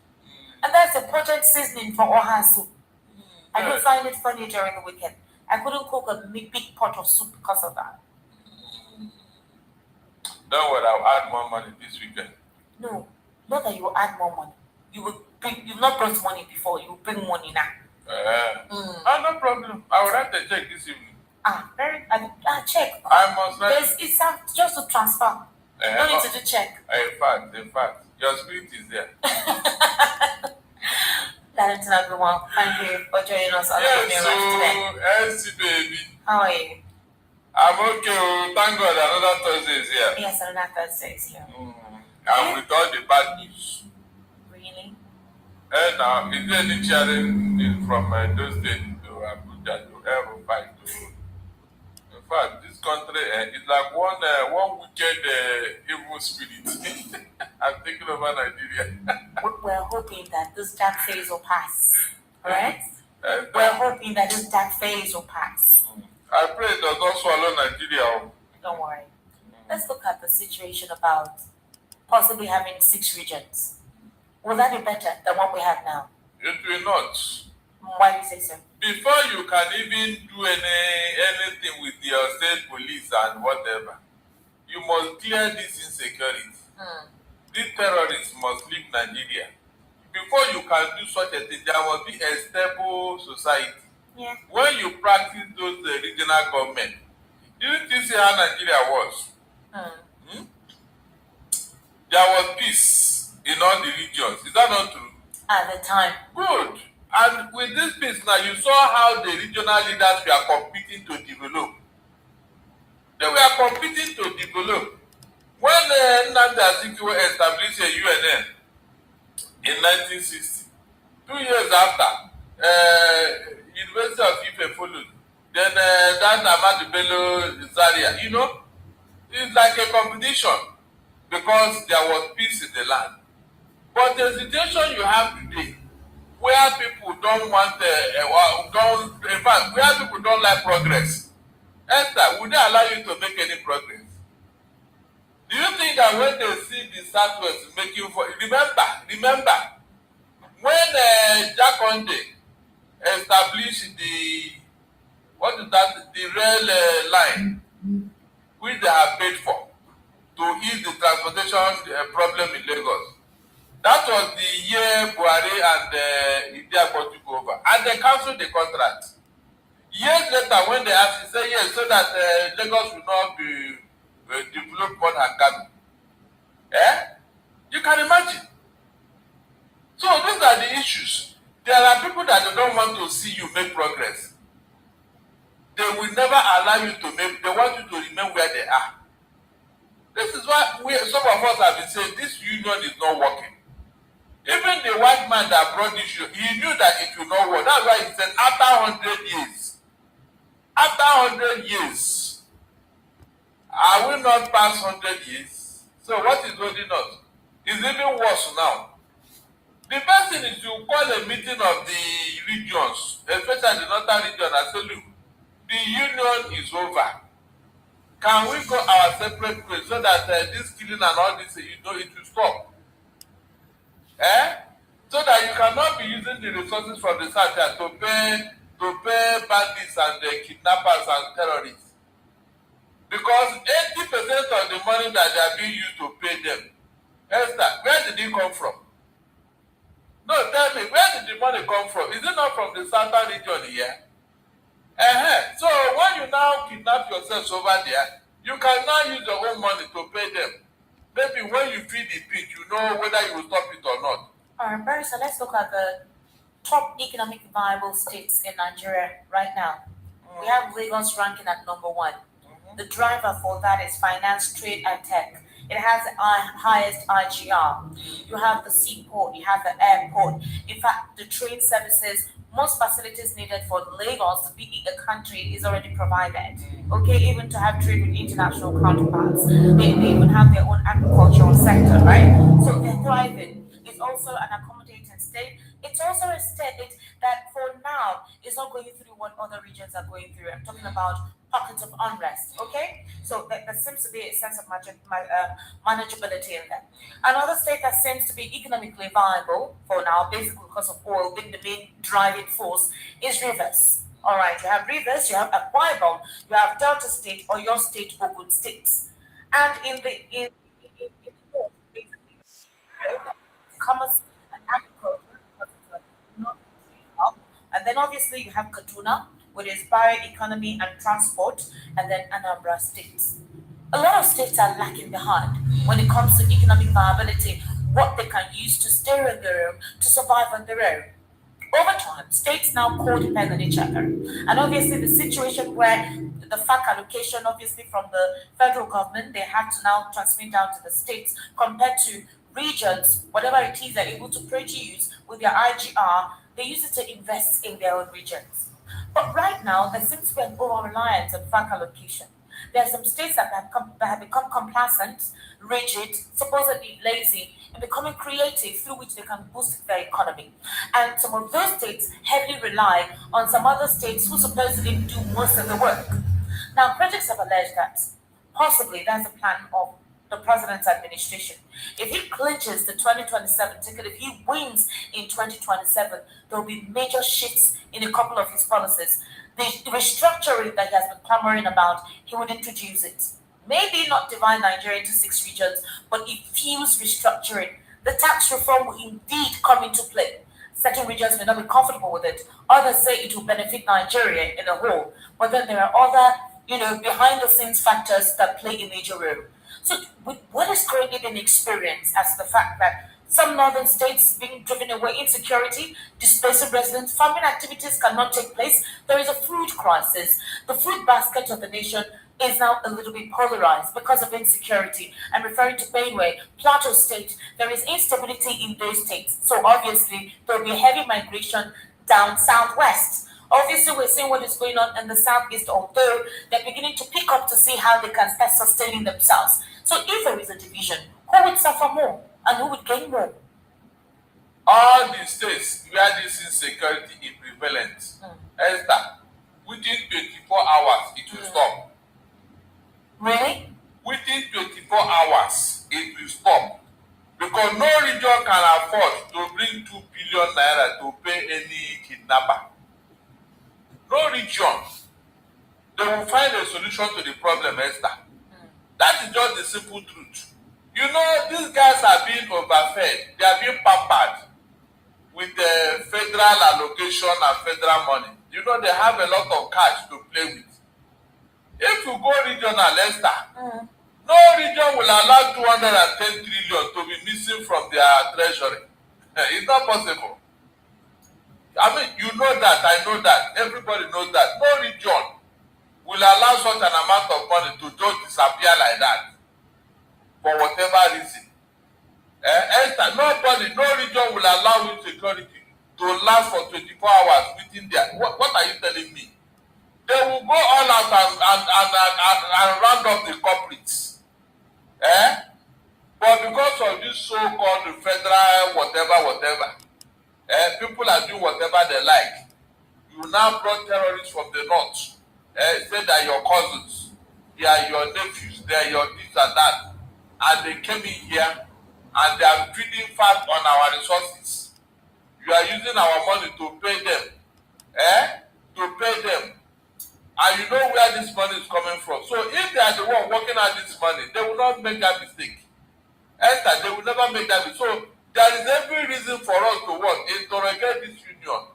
And that's a potent seasoning for oha soup. I don't find it funny during the weekend. I couldn't cook a big pot of soup because of that. Don't worry, I'll add more money this weekend. No, not that you will add more money. You've not brought money before, you will bring money now. No problem. I will write the check this evening. Check. I must write. It's just to transfer. No need to do check. In fact, your spirit is there. Darlington, everyone, thank you for joining us on the program today. Yes, baby. How are you? I'm okay. Thank God another Thursday is here. Yes, another Thursday is here. And with all the bad news. Really? Now, is there any sharing from those states to Abuja to Erufai to... In fact, this country is like one wicked evil spirit. I'm taking over Nigeria. We're hoping that this dark phase will pass. Alright? We're hoping that this dark phase will pass. I pray it does not swallow Nigeria. Don't worry. Let's look at the situation about possibly having 6 regions. Will that be better than what we have now? It will not. Why do you say so? Before you can even do anything with your state police and whatever, you must clear this insecurity. These terrorists must leave Nigeria. Before you can do such a thing, there must be a stable society. Yeah. When you practice those regional government, didn't you see how Nigeria was? There was peace in all the regions. Is that not true? At the time. Good. And with this peace now, you saw how the regional leaders were competing to develop. They were competing to develop. When Nnamdi Kanu established a UNN in 1960, 2 years after, University of Ife followed. Then that Ahmadu Zaria, you know, it's like a competition because there was peace in the land. But the situation you have today, where people don't want, in fact, where people don't like progress, Esther, would they allow you to make any progress? Do you think that when they see the Southwest making for, remember, when Jakonde established the rail line, which they have paid for to ease the transportation problem in Lagos. That was the year Buhari and Idiagbon took over, and they cancelled the contract. Years later, when they asked, he said yes, so that Lagos will not be developed more than Kano. You can imagine. So these are the issues. There are people that don't want to see you make progress. They will never allow you to make. They want you to remain where they are. This is why some of us have been saying this union is not working. Even the white man that brought this issue, he knew that it will not work. That's why he said after 100 years, are we not past 100 years? So what is holding us? It's even worse now. The best thing is to call a meeting of the regions, especially the northern region, and say, look, the union is over. Can we go our separate ways so that this killing and all this, it will stop? So that you cannot be using the resources from the south to pay bandits and kidnappers and terrorists. Because 80% of the money that they are being used to pay them, Esther, where did it come from? No, tell me, where did the money come from? Is it not from the southern region here? So when you now kidnap yourselves over there, you can now use your own money to pay them. Maybe when you feed the pig, you know whether you will stop it or not. All right, Barry, so let's look at the top economic viable states in Nigeria right now. We have Lagos ranking at number 1. The driver for that is finance, trade, and tech. It has the highest IGR. You have the seaport, you have the airport. In fact, the train services, most facilities needed for Lagos to be a country is already provided. Okay, even to have trade with international counterparts. They even have their own agricultural sector, right? So they're thriving. It's also an accommodating state. It's also a state that for now is not going through what other regions are going through. I'm talking about pockets of unrest, okay? So there seems to be a sense of manageability in them. Another state that seems to be economically viable for now, basically because of oil being the main driving force, is Rivers. All right, you have Rivers, you have Akwa Ibom, you have Delta State, or your state, Ogun States. And in the north, basically, commerce and agriculture, and then obviously you have Kaduna, which is bioeconomy and transport, and then Anambra states. A lot of states are lacking behind when it comes to economic viability, what they can use to stay on their own, to survive on their own. Over time, states now co-depend on each other. And obviously the situation where the FAC allocation, obviously from the federal government, they have to now transmit down to the states compared to regions, whatever it is they're able to produce with their IGR, they use it to invest in their own regions. But right now, there seems to be an over-reliance on FAC allocation. There are some states that have become complacent, rigid, supposedly lazy, and becoming creative through which they can boost their economy. And some of those states heavily rely on some other states who supposedly do most of the work. Now, critics have alleged that possibly that's a plan of the president's administration. If he clinches the 2027 ticket, if he wins in 2027, there will be major shifts in a couple of his policies. The restructuring that he has been clamoring about, he would introduce it. Maybe not divide Nigeria into 6 regions, but it feels restructuring. The tax reform will indeed come into play. Certain regions may not be comfortable with it. Others say it will benefit Nigeria in a whole. But then there are other, behind-the-scenes factors that play a major role. So with what is currently being experienced as the fact that some northern states being driven away, insecurity, displacing residents, farming activities cannot take place, there is a food crisis. The food basket of the nation is now a little bit polarized because of insecurity. I'm referring to Benue, Plateau State. There is instability in those states. So obviously, there will be heavy migration down southwest. Obviously, we're seeing what is going on in the southeast, although they're beginning to pick up to see how they can start sustaining themselves. So if there is a division, who would suffer more and who would gain more? All the states where this insecurity is prevalent, Esther, within 24 hours, it will stop. Really? Within 24 hours, it will stop. Because no region can afford to bring 2 billion naira to pay any kidnapper. No region. They will find a solution to the problem, Esther. That is just the simple truth. These guys are being overfed. They are being pampered with the federal allocation and federal money. They have a lot of cash to play with. If you go regional, Esther, no region will allow 210 trillion to be missing from their treasury. It's not possible. I mean, you know that, I know that, everybody knows that. No region will allow such an amount of money to just disappear like that for whatever reason. Esther, no region will allow insecurity to last for 24 hours within there. What are you telling me? They will go all out and round up the culprits. But because of this so-called federal whatever, people are doing whatever they like. You now brought terrorists from the north. Say they are your cousins, they are your nephews, they are your this and that. And they came in here and they are feeding fat on our resources. You are using our money to pay them. To pay them. And you know where this money is coming from. So if they are the one working out this money, they will not make that mistake. Esther, they will never make that mistake. So there is every reason for us to interrogate this union.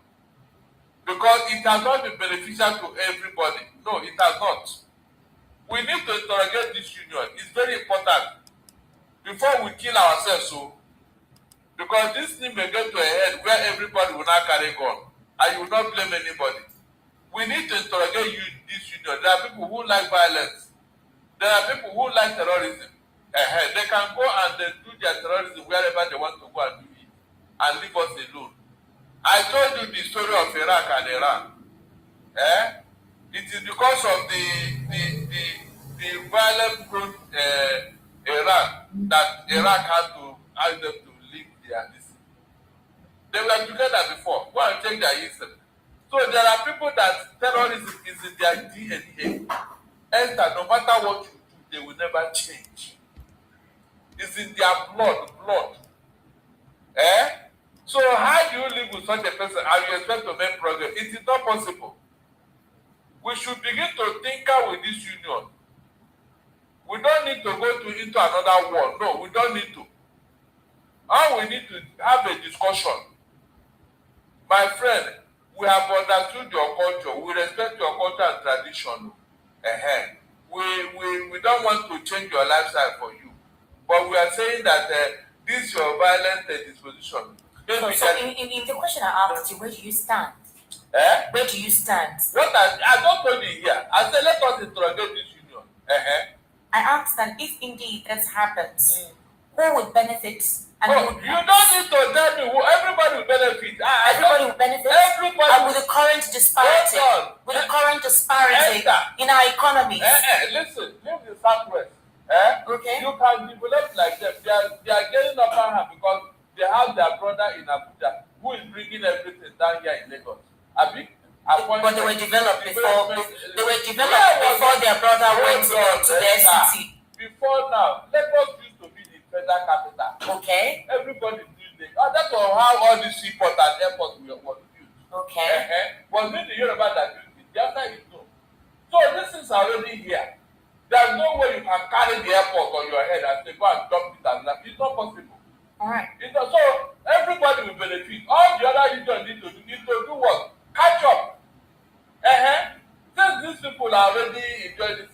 Because it has not been beneficial to everybody. No, it has not. We need to interrogate this union. It's very important. Before we kill ourselves, because this thing may get to a head where everybody will not carry gun. And you will not blame anybody. We need to interrogate this union. There are people who like violence. There are people who like terrorism. They can go and do their terrorism wherever they want to go and do it. And leave us alone. I told you the story of Iraq and Iran. It is because of the violent prone Iran that Iraq had to ask them to leave their listen. They were together before. Go and check their history. So there are people that terrorism is in their DNA. And that no matter what you do, they will never change. It's in their blood. So how do you live with such a person and you expect to make progress? It is not possible. We should begin to tinker with this union. We don't need to go into another war. No, we don't need to. All we need to have a discussion. My friend, we have understood your culture. We respect your culture and tradition. We don't want to change your lifestyle for you. But we are saying that this your violent disposition. So in the question I asked you, where do you stand? Where do you stand? What I don't told you here. I said let us interrogate this union. I asked that if indeed this happens, who would benefit? And who would you don't need to tell me who. Everybody will benefit. Everybody will benefit. Everybody. And with the current disparity, in our economy. Listen, leave the Southwest. Okay. You can develop like them. They are getting upper hand because they have their brother in Abuja who is bringing everything down here in Lagos. But they were developed before. They were developed before their brother went to the city. before now, Lagos used to be the federal capital. Okay. Everybody knew it. That was how all these seaports and airports were used. Okay. Was it the Yoruba that used it? The answer is no. So this is already here. There's no way you can carry the airport on your head and say, go and dump it and that. It's not possible. Alright. So everybody will benefit. All the other regions need to do what? Catch up. Since these people are already enjoying this,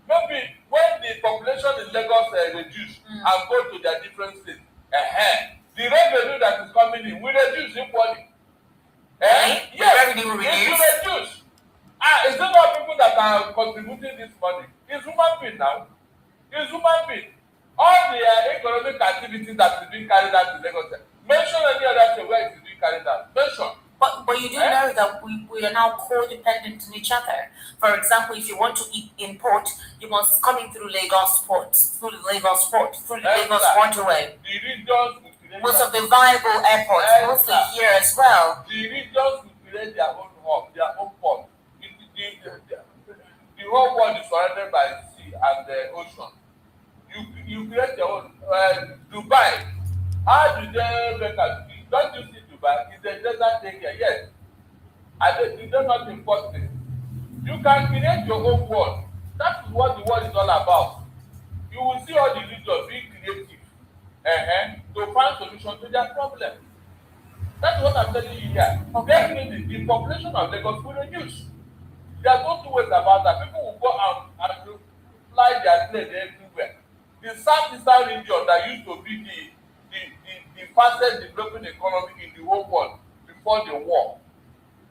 maybe when the population in Lagos reduce and go to their different states, the revenue that is coming in will reduce equally. Yes, it will reduce. Is it not people that are contributing this money? It's human being now. It's human being. All the economic activities that is being carried out in Lagos. Mention any other state where it is being carried out. Mention. But you do know that we are now codependent on each other. For example, if you want to import, you must come in through Lagos Port, through the Lagos Port, through the Lagos Waterway. The regions will most of the viable airports, mostly here as well. The regions will create their own hub, their own port. The whole world is surrounded by sea and the ocean. You create your own. Dubai, how do they make a? Don't you see Dubai? It's a desert area, yes. And they do not import it. You can create your own world. That is what the world is all about. You will see all the regions being creative to find solution to their problem. That's what I'm telling you here. Definitely, the population of Lagos will reduce. There are no two ways about that. People will go out and fly their plane everywhere. The southeastern region that used to be the fastest developing economy in the whole world before the war,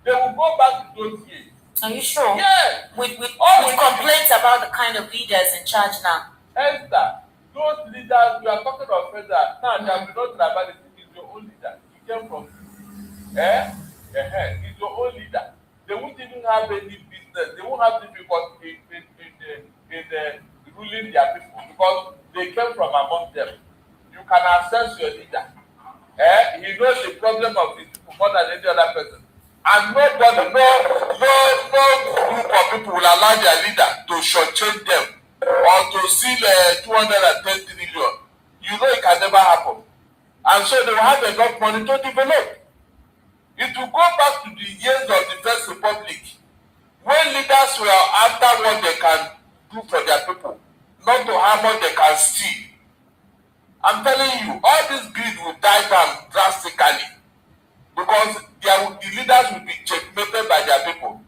they will go back to those years. Are you sure? Yes. With complaints about the kind of leaders in charge now. Esther, those leaders, we are talking of federal. Now, there will not tribalism. He's your own leader. He came from he's your own leader. They won't even have any business. They won't have difficulty in ruling their people because they came from among them. You can assess your leader. He knows the problem of his people more than any other person. And nobody, no group of people will allow their leader to shortchange them or to steal 210 trillion. You know it can never happen. And so they will have enough money to develop. It will go back to the years of the First Republic when leaders were after what they can do for their people, not to how much they can steal. I'm telling you, all this greed will die down drastically because the leaders will be checkmated by their people.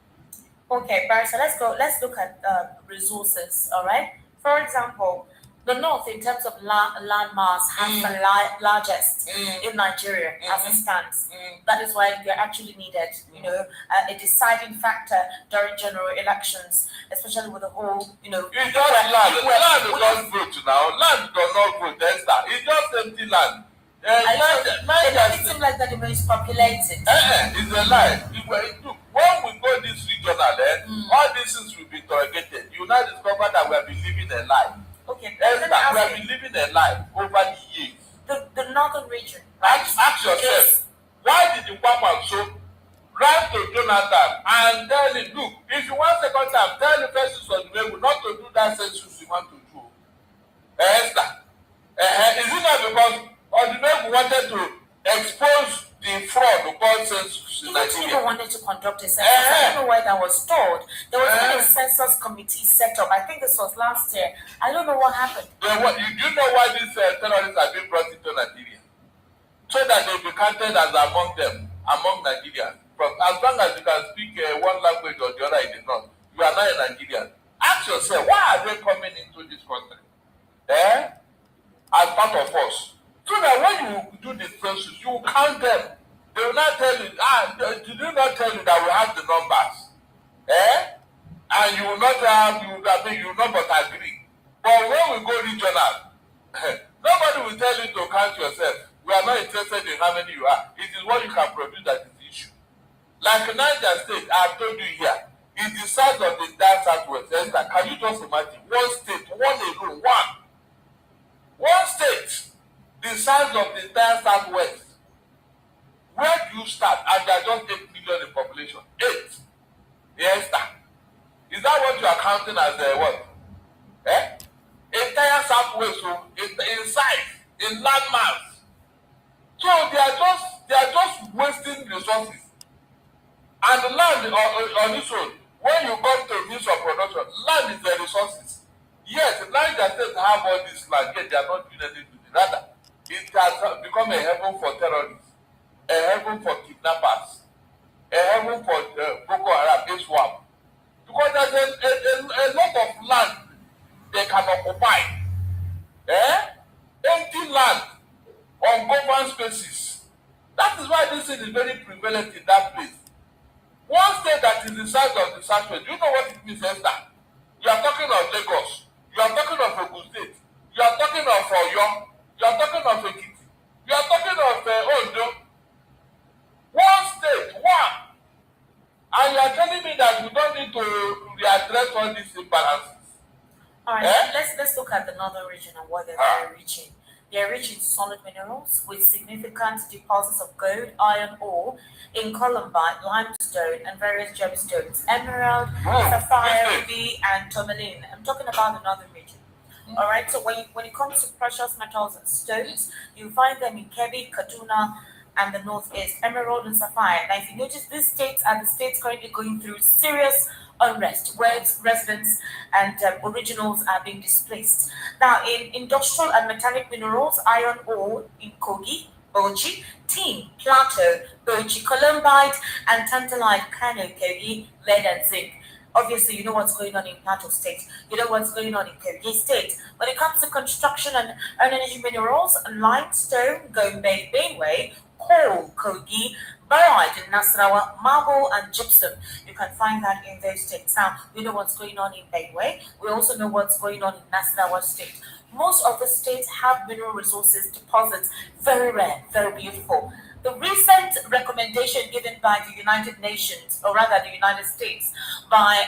Okay, Barry, so let's look at resources, all right? For example, the North, in terms of land mass, has the largest in Nigeria as it stands. That is why they're actually needed, a deciding factor during general elections, especially with the whole, It's just land. Land does not vote now. Land does not vote, Esther. It's just empty land. It doesn't seem like that the most populated. It's a lie. When we go this regional, all these things will be interrogated. You now discover that we have been living a lie. Okay, Esther, we have been living a lie over the years. The northern region, right? Ask yourself, why did the Kwakwan so run to Jonathan and tell him, look, if you want second time, tell the person on the way not to do that census you want to do. Esther, is it not because Odumegu wanted to expose the fraud because census in Nigeria? People wanted to conduct a census. I don't know why that was told. There was even a census committee set up. I think this was last year. I don't know what happened. Do you know why these terrorists are being brought into Nigeria? So that they be counted as among them, among Nigerians. As long as you can speak one language or the other in the north, you are not a Nigerian. Ask yourself, why are they coming into this country? As part of us. So that when you do the census, you will count them. They will not tell you, did you not tell you that we have the numbers? And you will not have, you will not but agree. But when we go regional, nobody will tell you to count yourself. We are not interested in how many you are. It is what you can produce that is the issue. Like Niger State, I have told you here, it's the size of the entire Southwest. Can you just imagine? One state, one alone, one state, the size of the entire Southwest. Where do you start? And there are just 8 million in population. 8. Yes, sir. Is that what you are counting as what? A entire southwest in size, in landmass. So they are just wasting resources. And the land on its own, when you come to means of production, land is the resources. Yes, Niger State have all this land, yet they are not doing anything with it. Rather, it has become a heaven for terrorists, a heaven for kidnappers, a heaven for Boko Haram, Iswap. Because there's a lot of land they can occupy. Empty land on government spaces. That is why this thing is very prevalent in that place. One state that is the size of the Southwest, do you know what it means, Esther? You are talking of Lagos. You are talking of Ogun State. You are talking of Oyo. You are talking of Ekiti. You are talking of Ondo. One state, one. And you are telling me that we don't need to readdress all these imbalances. All right, let's look at the northern region and what they're reaching. They are rich in solid minerals with significant deposits of gold, iron ore, in columbite, limestone, and various gemstones, emerald, sapphire, ruby, and tourmaline. I'm talking about the northern region. All right, so when it comes to precious metals and stones, you find them in Kebbi, Kaduna, and the northeast, emerald and sapphire. Now, if you notice, these states are the states currently going through serious unrest, where residents and originals are being displaced. Now, in industrial and metallic minerals, iron ore in Kogi, Bochi, tin, plateau, Bochi, columbite, and tantalite, Kano, Kogi, lead and zinc. Obviously, you know what's going on in Plateau State. You know what's going on in Kogi State. When it comes to construction and energy minerals, limestone, Gombe, Benue, coal, Kogi, barite in Nasarawa, marble, and gypsum. You can find that in those states. Now, we know what's going on in Benue. We also know what's going on in Nasarawa State. Most of the states have mineral resources, deposits, very rare, very beautiful. The recent recommendation given by the United Nations, or rather the United States, by,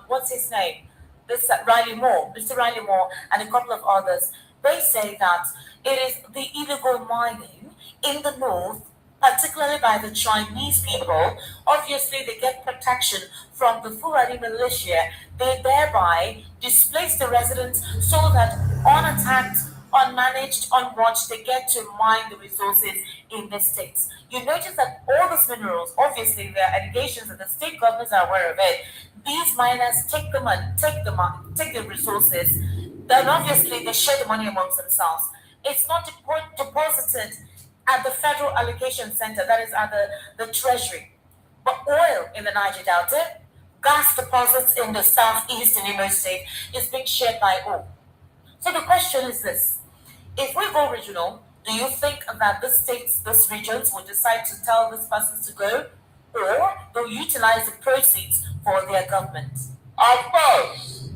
what's his name? Mr. Riley Moore, and a couple of others, they say that it is the illegal mining in the north, particularly by the Chinese people. Obviously, they get protection from the Fulani militia. They thereby displace the residents so that unattacked, unmanaged, unwatched, they get to mine the resources in the states. You notice that all these minerals, obviously, there are allegations that the state governments are aware of it. These miners take the money, take the resources. Then obviously they share the money amongst themselves. It's not deposited at the Federal Allocation Center, that is at the Treasury. But oil in the Niger Delta, gas deposits in the southeast in Imo State is being shared by all. So the question is this: if we go regional, do you think that the states, these regions, will decide to tell these persons to go, or they'll utilize the proceeds for their government? Of course,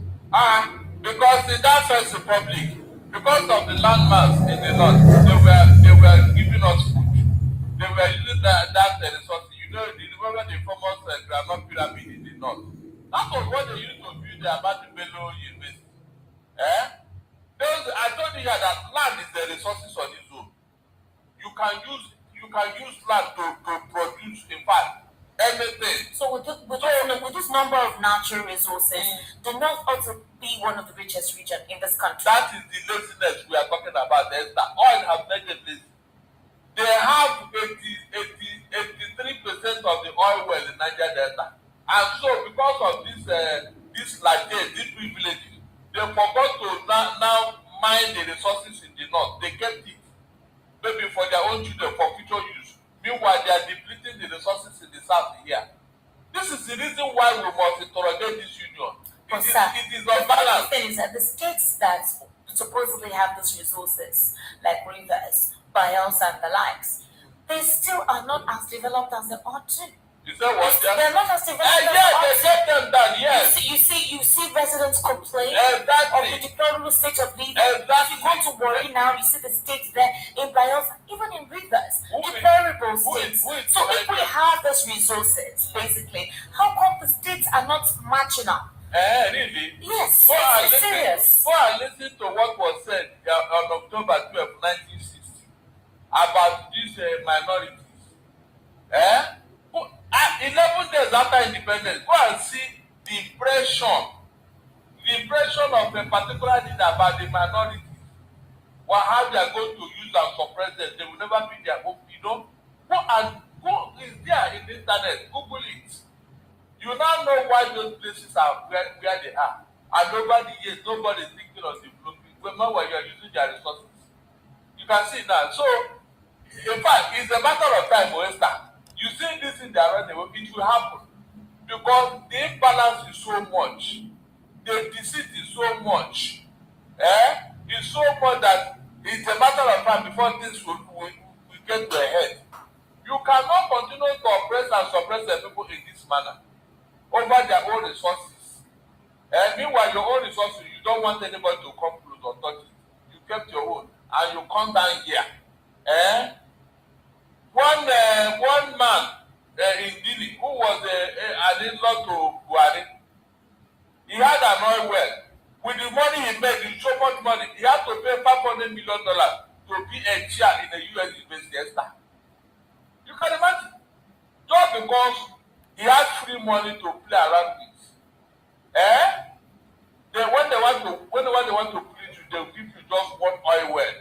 because in that First Republic, because of the landmass in the north, they were giving us food. They were using that resource. You know, remember the famous Granite Pyramid in the north? That was what they used to build the Ahmadu Bello University. I told you here that land is the resources on its own. You can use land to produce, in fact, anything. So with this number of natural resources, the north ought to be one of the richest regions in this country. That is the laziness we are talking about. Oil have made them lazy. They have 83% of the oil well in Niger Delta. And so because of this privilege, they forgot to now mine the resources in the north. They kept it maybe for their own children for future use. Meanwhile, they are depleting the resources in the south here. This is the reason why we must interrogate this union. It is unbalanced. The thing is that the states that supposedly have these resources, like rivers, Bayels, and the likes, they still are not as developed as they ought to. Is that what they're not as developed as they ought to. They get them done, yes. You see residents complain of the deplorable state of living. If you go to Warri now, you see the states there in Bayels, even in rivers, deplorable states. So if we have those resources, basically, how come the states are not matching up? Really? Yes, it's serious. Go and listen to what was said on October 12, 1960 about these minorities. 11 days after independence, go and see the impression of a particular thing about the minority, or how they are going to use and suppress them. They will never be their own, you know. Go is there in the internet, Google it. You now know why those places are where they are. And over the years, nobody is thinking of developing. Remember when you are using their resources. You can see now. So, in fact, it's a matter of time, Esther. You see this in the running, it will happen. Because the imbalance is so much. The deceit is so much. It's so much that it's a matter of time before things will get to a head. You cannot continue to oppress and suppress the people in this manner over their own resources. Meanwhile, your own resources, you don't want anybody to come close or touch it. You kept your own and you come down here. One man in Dili who was an in-law to Buhari, he had an oil well. With the money he made, with so much money, he had to pay $500 million to be a chair in the US University. You can imagine. Just because he has free money to play around with. When they want to please you, they'll give you just one oil well.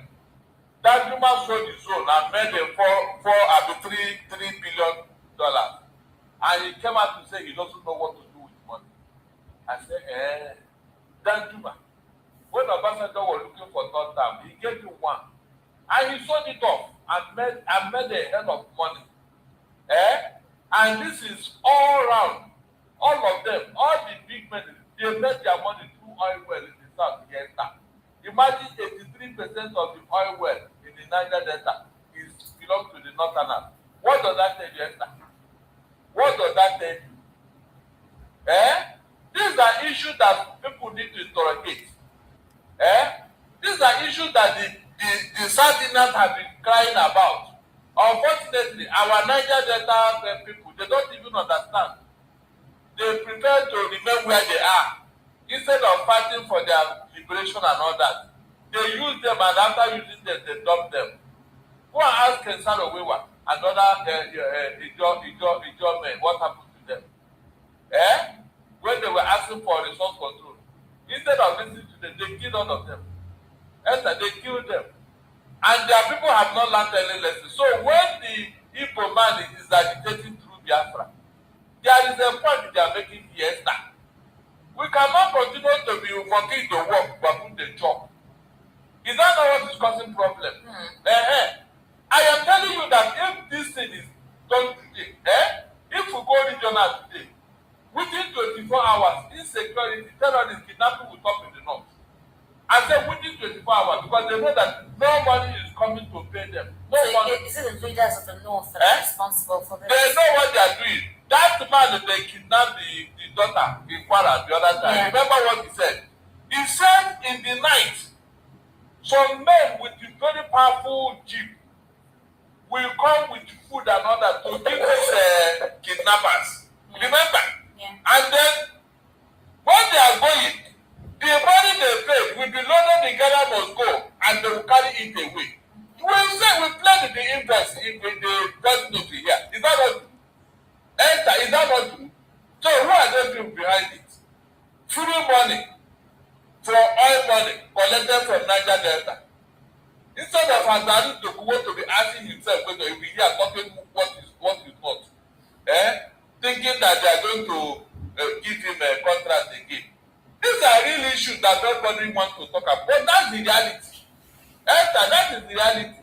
That human sold his own and made them $3 billion. And he came out to say he doesn't know what to do with money. I said, that Juma, when Obasanjo was looking for third term, he gave you one. And he sold it off and made a hell of money. And this is all around. All of them, all the big men, they made their money through oil well in the South Delta. Imagine 83% of the oil well in the Niger Delta belongs to the Northerners. What does that tell you, Esther? What does that tell you? These are issues that people need to interrogate. These are issues that the Southerners have been crying about. Unfortunately, our Niger Delta people, they don't even understand. They prefer to remain where they are instead of fighting for their liberation and all that. They use them, and after using them, they dump them. Go and ask Kensaro Wewa, another Ijo men, what happened to them? When they were asking for resource control, instead of listening to them, they killed all of them. They killed them. And their people have not learned any lesson. So when the Igbo man is agitating through Biafra, there is a point they are making here. We cannot continue to be working the work but put the job. Is that not what is causing problem? I am telling you that if this thing is done today, if we go regional today, within 24 hours, insecurity, terrorism, kidnapping will stop in the north. I said within 24 hours because they know that nobody is coming to pay them. Is it the leaders of the north that are responsible for this? They know what they are doing. That man, they kidnapped the daughter in Kwara the other time. Yeah. Remember what he said? He said in the night, some men with a very powerful jeep will come with food and all that to give these kidnappers. Yeah. Remember? Yeah. And then when they are going, the money they paid will be loaded in Ghana must go and they will carry it away. We say we pledge the interest in the presidency here. Is that not true? Is that not true? So who are those people behind it? Free money for oil money collected from Niger Delta. Instead of Hazari to be asking himself whether he will be here talking what is not. Thinking that they are going to give him a contract again. These are real issues that everybody wants to talk about. But that's the reality. That is the reality.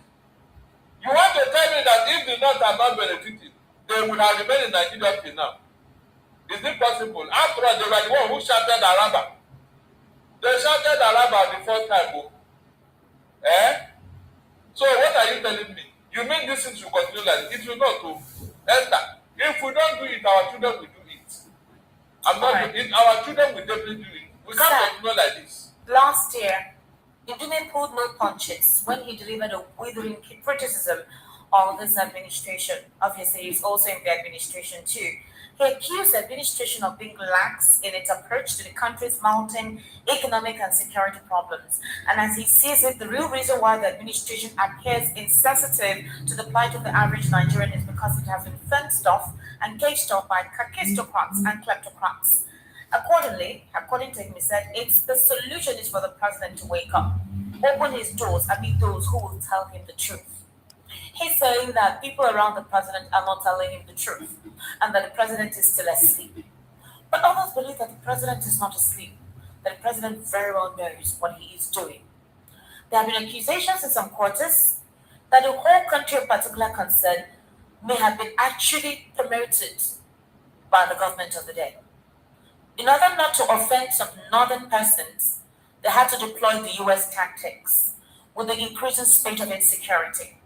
You want to tell me that if the North are not benefiting, they would have remained in Nigeria till now. Is it possible? After all, they were the one who shouted Araba. They shouted Araba the first time. So what are you telling me? You mean this thing should continue like this? It will not do. Esther, if we don't do it, our children will do it. I'm not doing it. Our children will definitely do it. We can't continue like this. Last year, Indine pulled no punches when he delivered a withering criticism of this administration. Obviously, he's also in the administration too. He accused the administration of being lax in its approach to the country's mounting economic and security problems. And as he sees it, the real reason why the administration appears insensitive to the plight of the average Nigerian is because it has been fenced off and caged off by kakistocrats and kleptocrats. Accordingly, according to him, he said, the solution is for the president to wake up, open his doors, and meet those who will tell him the truth. He's saying that people around the president are not telling him the truth, and that the president is still asleep. But others believe that the president is not asleep, that the president very well knows what he is doing. There have been accusations in some quarters that the whole country of particular concern may have been actually promoted by the government of the day. In order not to offend some northern persons, they had to deploy the US tactics with the increasing spate of insecurity.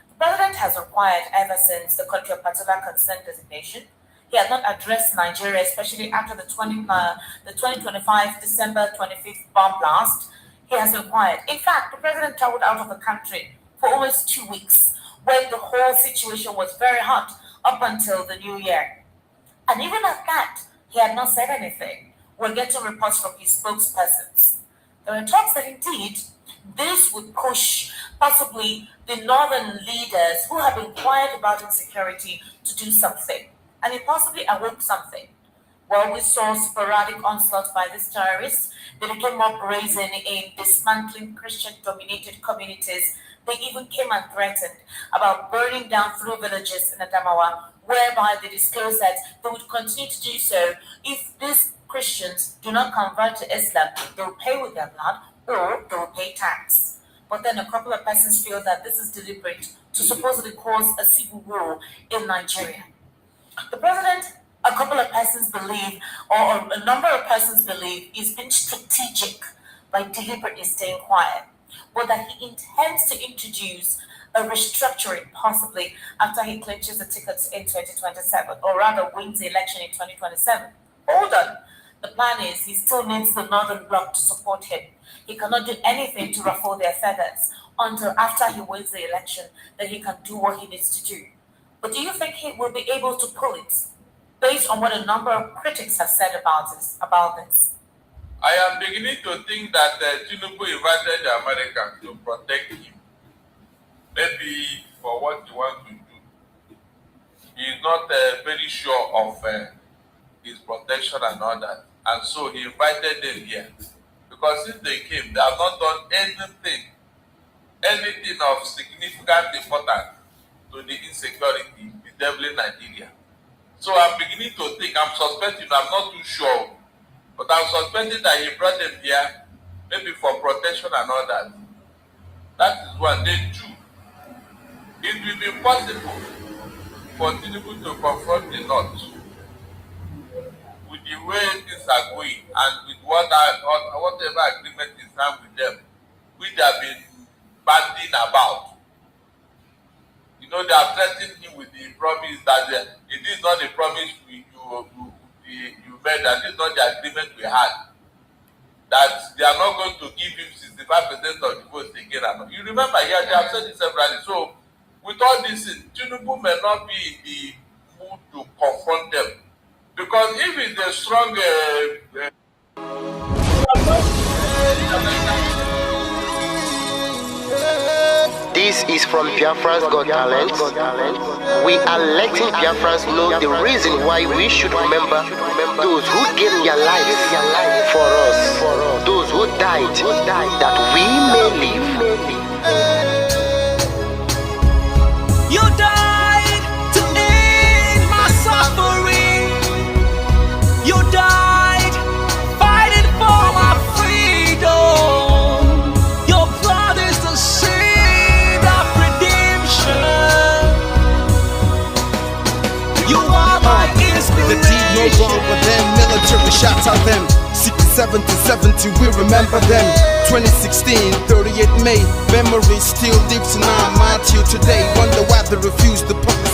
The president has required ever since the country of particular concern designation. He has not addressed Nigeria, especially after the 2025 December 25th bomb blast. He has inquired. In fact, the president traveled out of the country for almost 2 weeks when the whole situation was very hot up until the new year. And even at that, he had not said anything. We're getting reports from his spokespersons. There are talks that indeed this would push possibly the northern leaders who have inquired about insecurity to do something. And it possibly awoke something. Well, we saw sporadic onslaughts by these terrorists. They became more brazen in dismantling Christian-dominated communities. They even came and threatened about burning down 3 villages in Adamawa, whereby they disclosed that they would continue to do so if these Christians do not convert to Islam. They will pay with their blood or they will pay tax. But then a couple of persons feel that this is deliberate to supposedly cause a civil war in Nigeria. The president, a couple of persons believe, or a number of persons believe, is being strategic by deliberately staying quiet, but that he intends to introduce a restructuring possibly after he clinches the tickets in 2027, or rather wins the election in 2027. Hold on. The plan is he still needs the northern bloc to support him. He cannot do anything to ruffle their feathers until after he wins the election, then he can do what he needs to do. But do you think he will be able to pull it, based on what a number of critics have said about this? I am beginning to think that Tinubu invited the Americans to protect him. Maybe for what he wants to do. He is not very sure of his protection and all that. And so he invited them here. Because since they came, they have not done anything of significant importance to the insecurity bedeviling Nigeria. So I'm beginning to think, I'm suspecting, I'm not too sure, but I'm suspecting that he brought them here maybe for protection and all that. That is one. Then 2, it will be possible for Tinubu to confront the North with the way things are going and with whatever agreement is signed with them, which they have been bandying about. You know, they are threatening him with the promise that it is not the promise you made, that is not the agreement we had, that they are not going to give him 65% of the votes again. You remember here, they have said this severally. So, with all this, Tinubu may not be in the mood to confront them. Because if it's a strong... This is from Biafra's Got Talent. We are letting Biafrans know the reason why we should remember those who gave their lives for us, those who died, that we may live. You died to end my suffering. You died fighting for my freedom. Your blood is the seed of redemption. You are my inspiration. The deed no wrong, but them military shots at them. 67 to 70, we remember them. 2016, 38 May, memory still lives in our mind till today. Wonder why they refuse to publish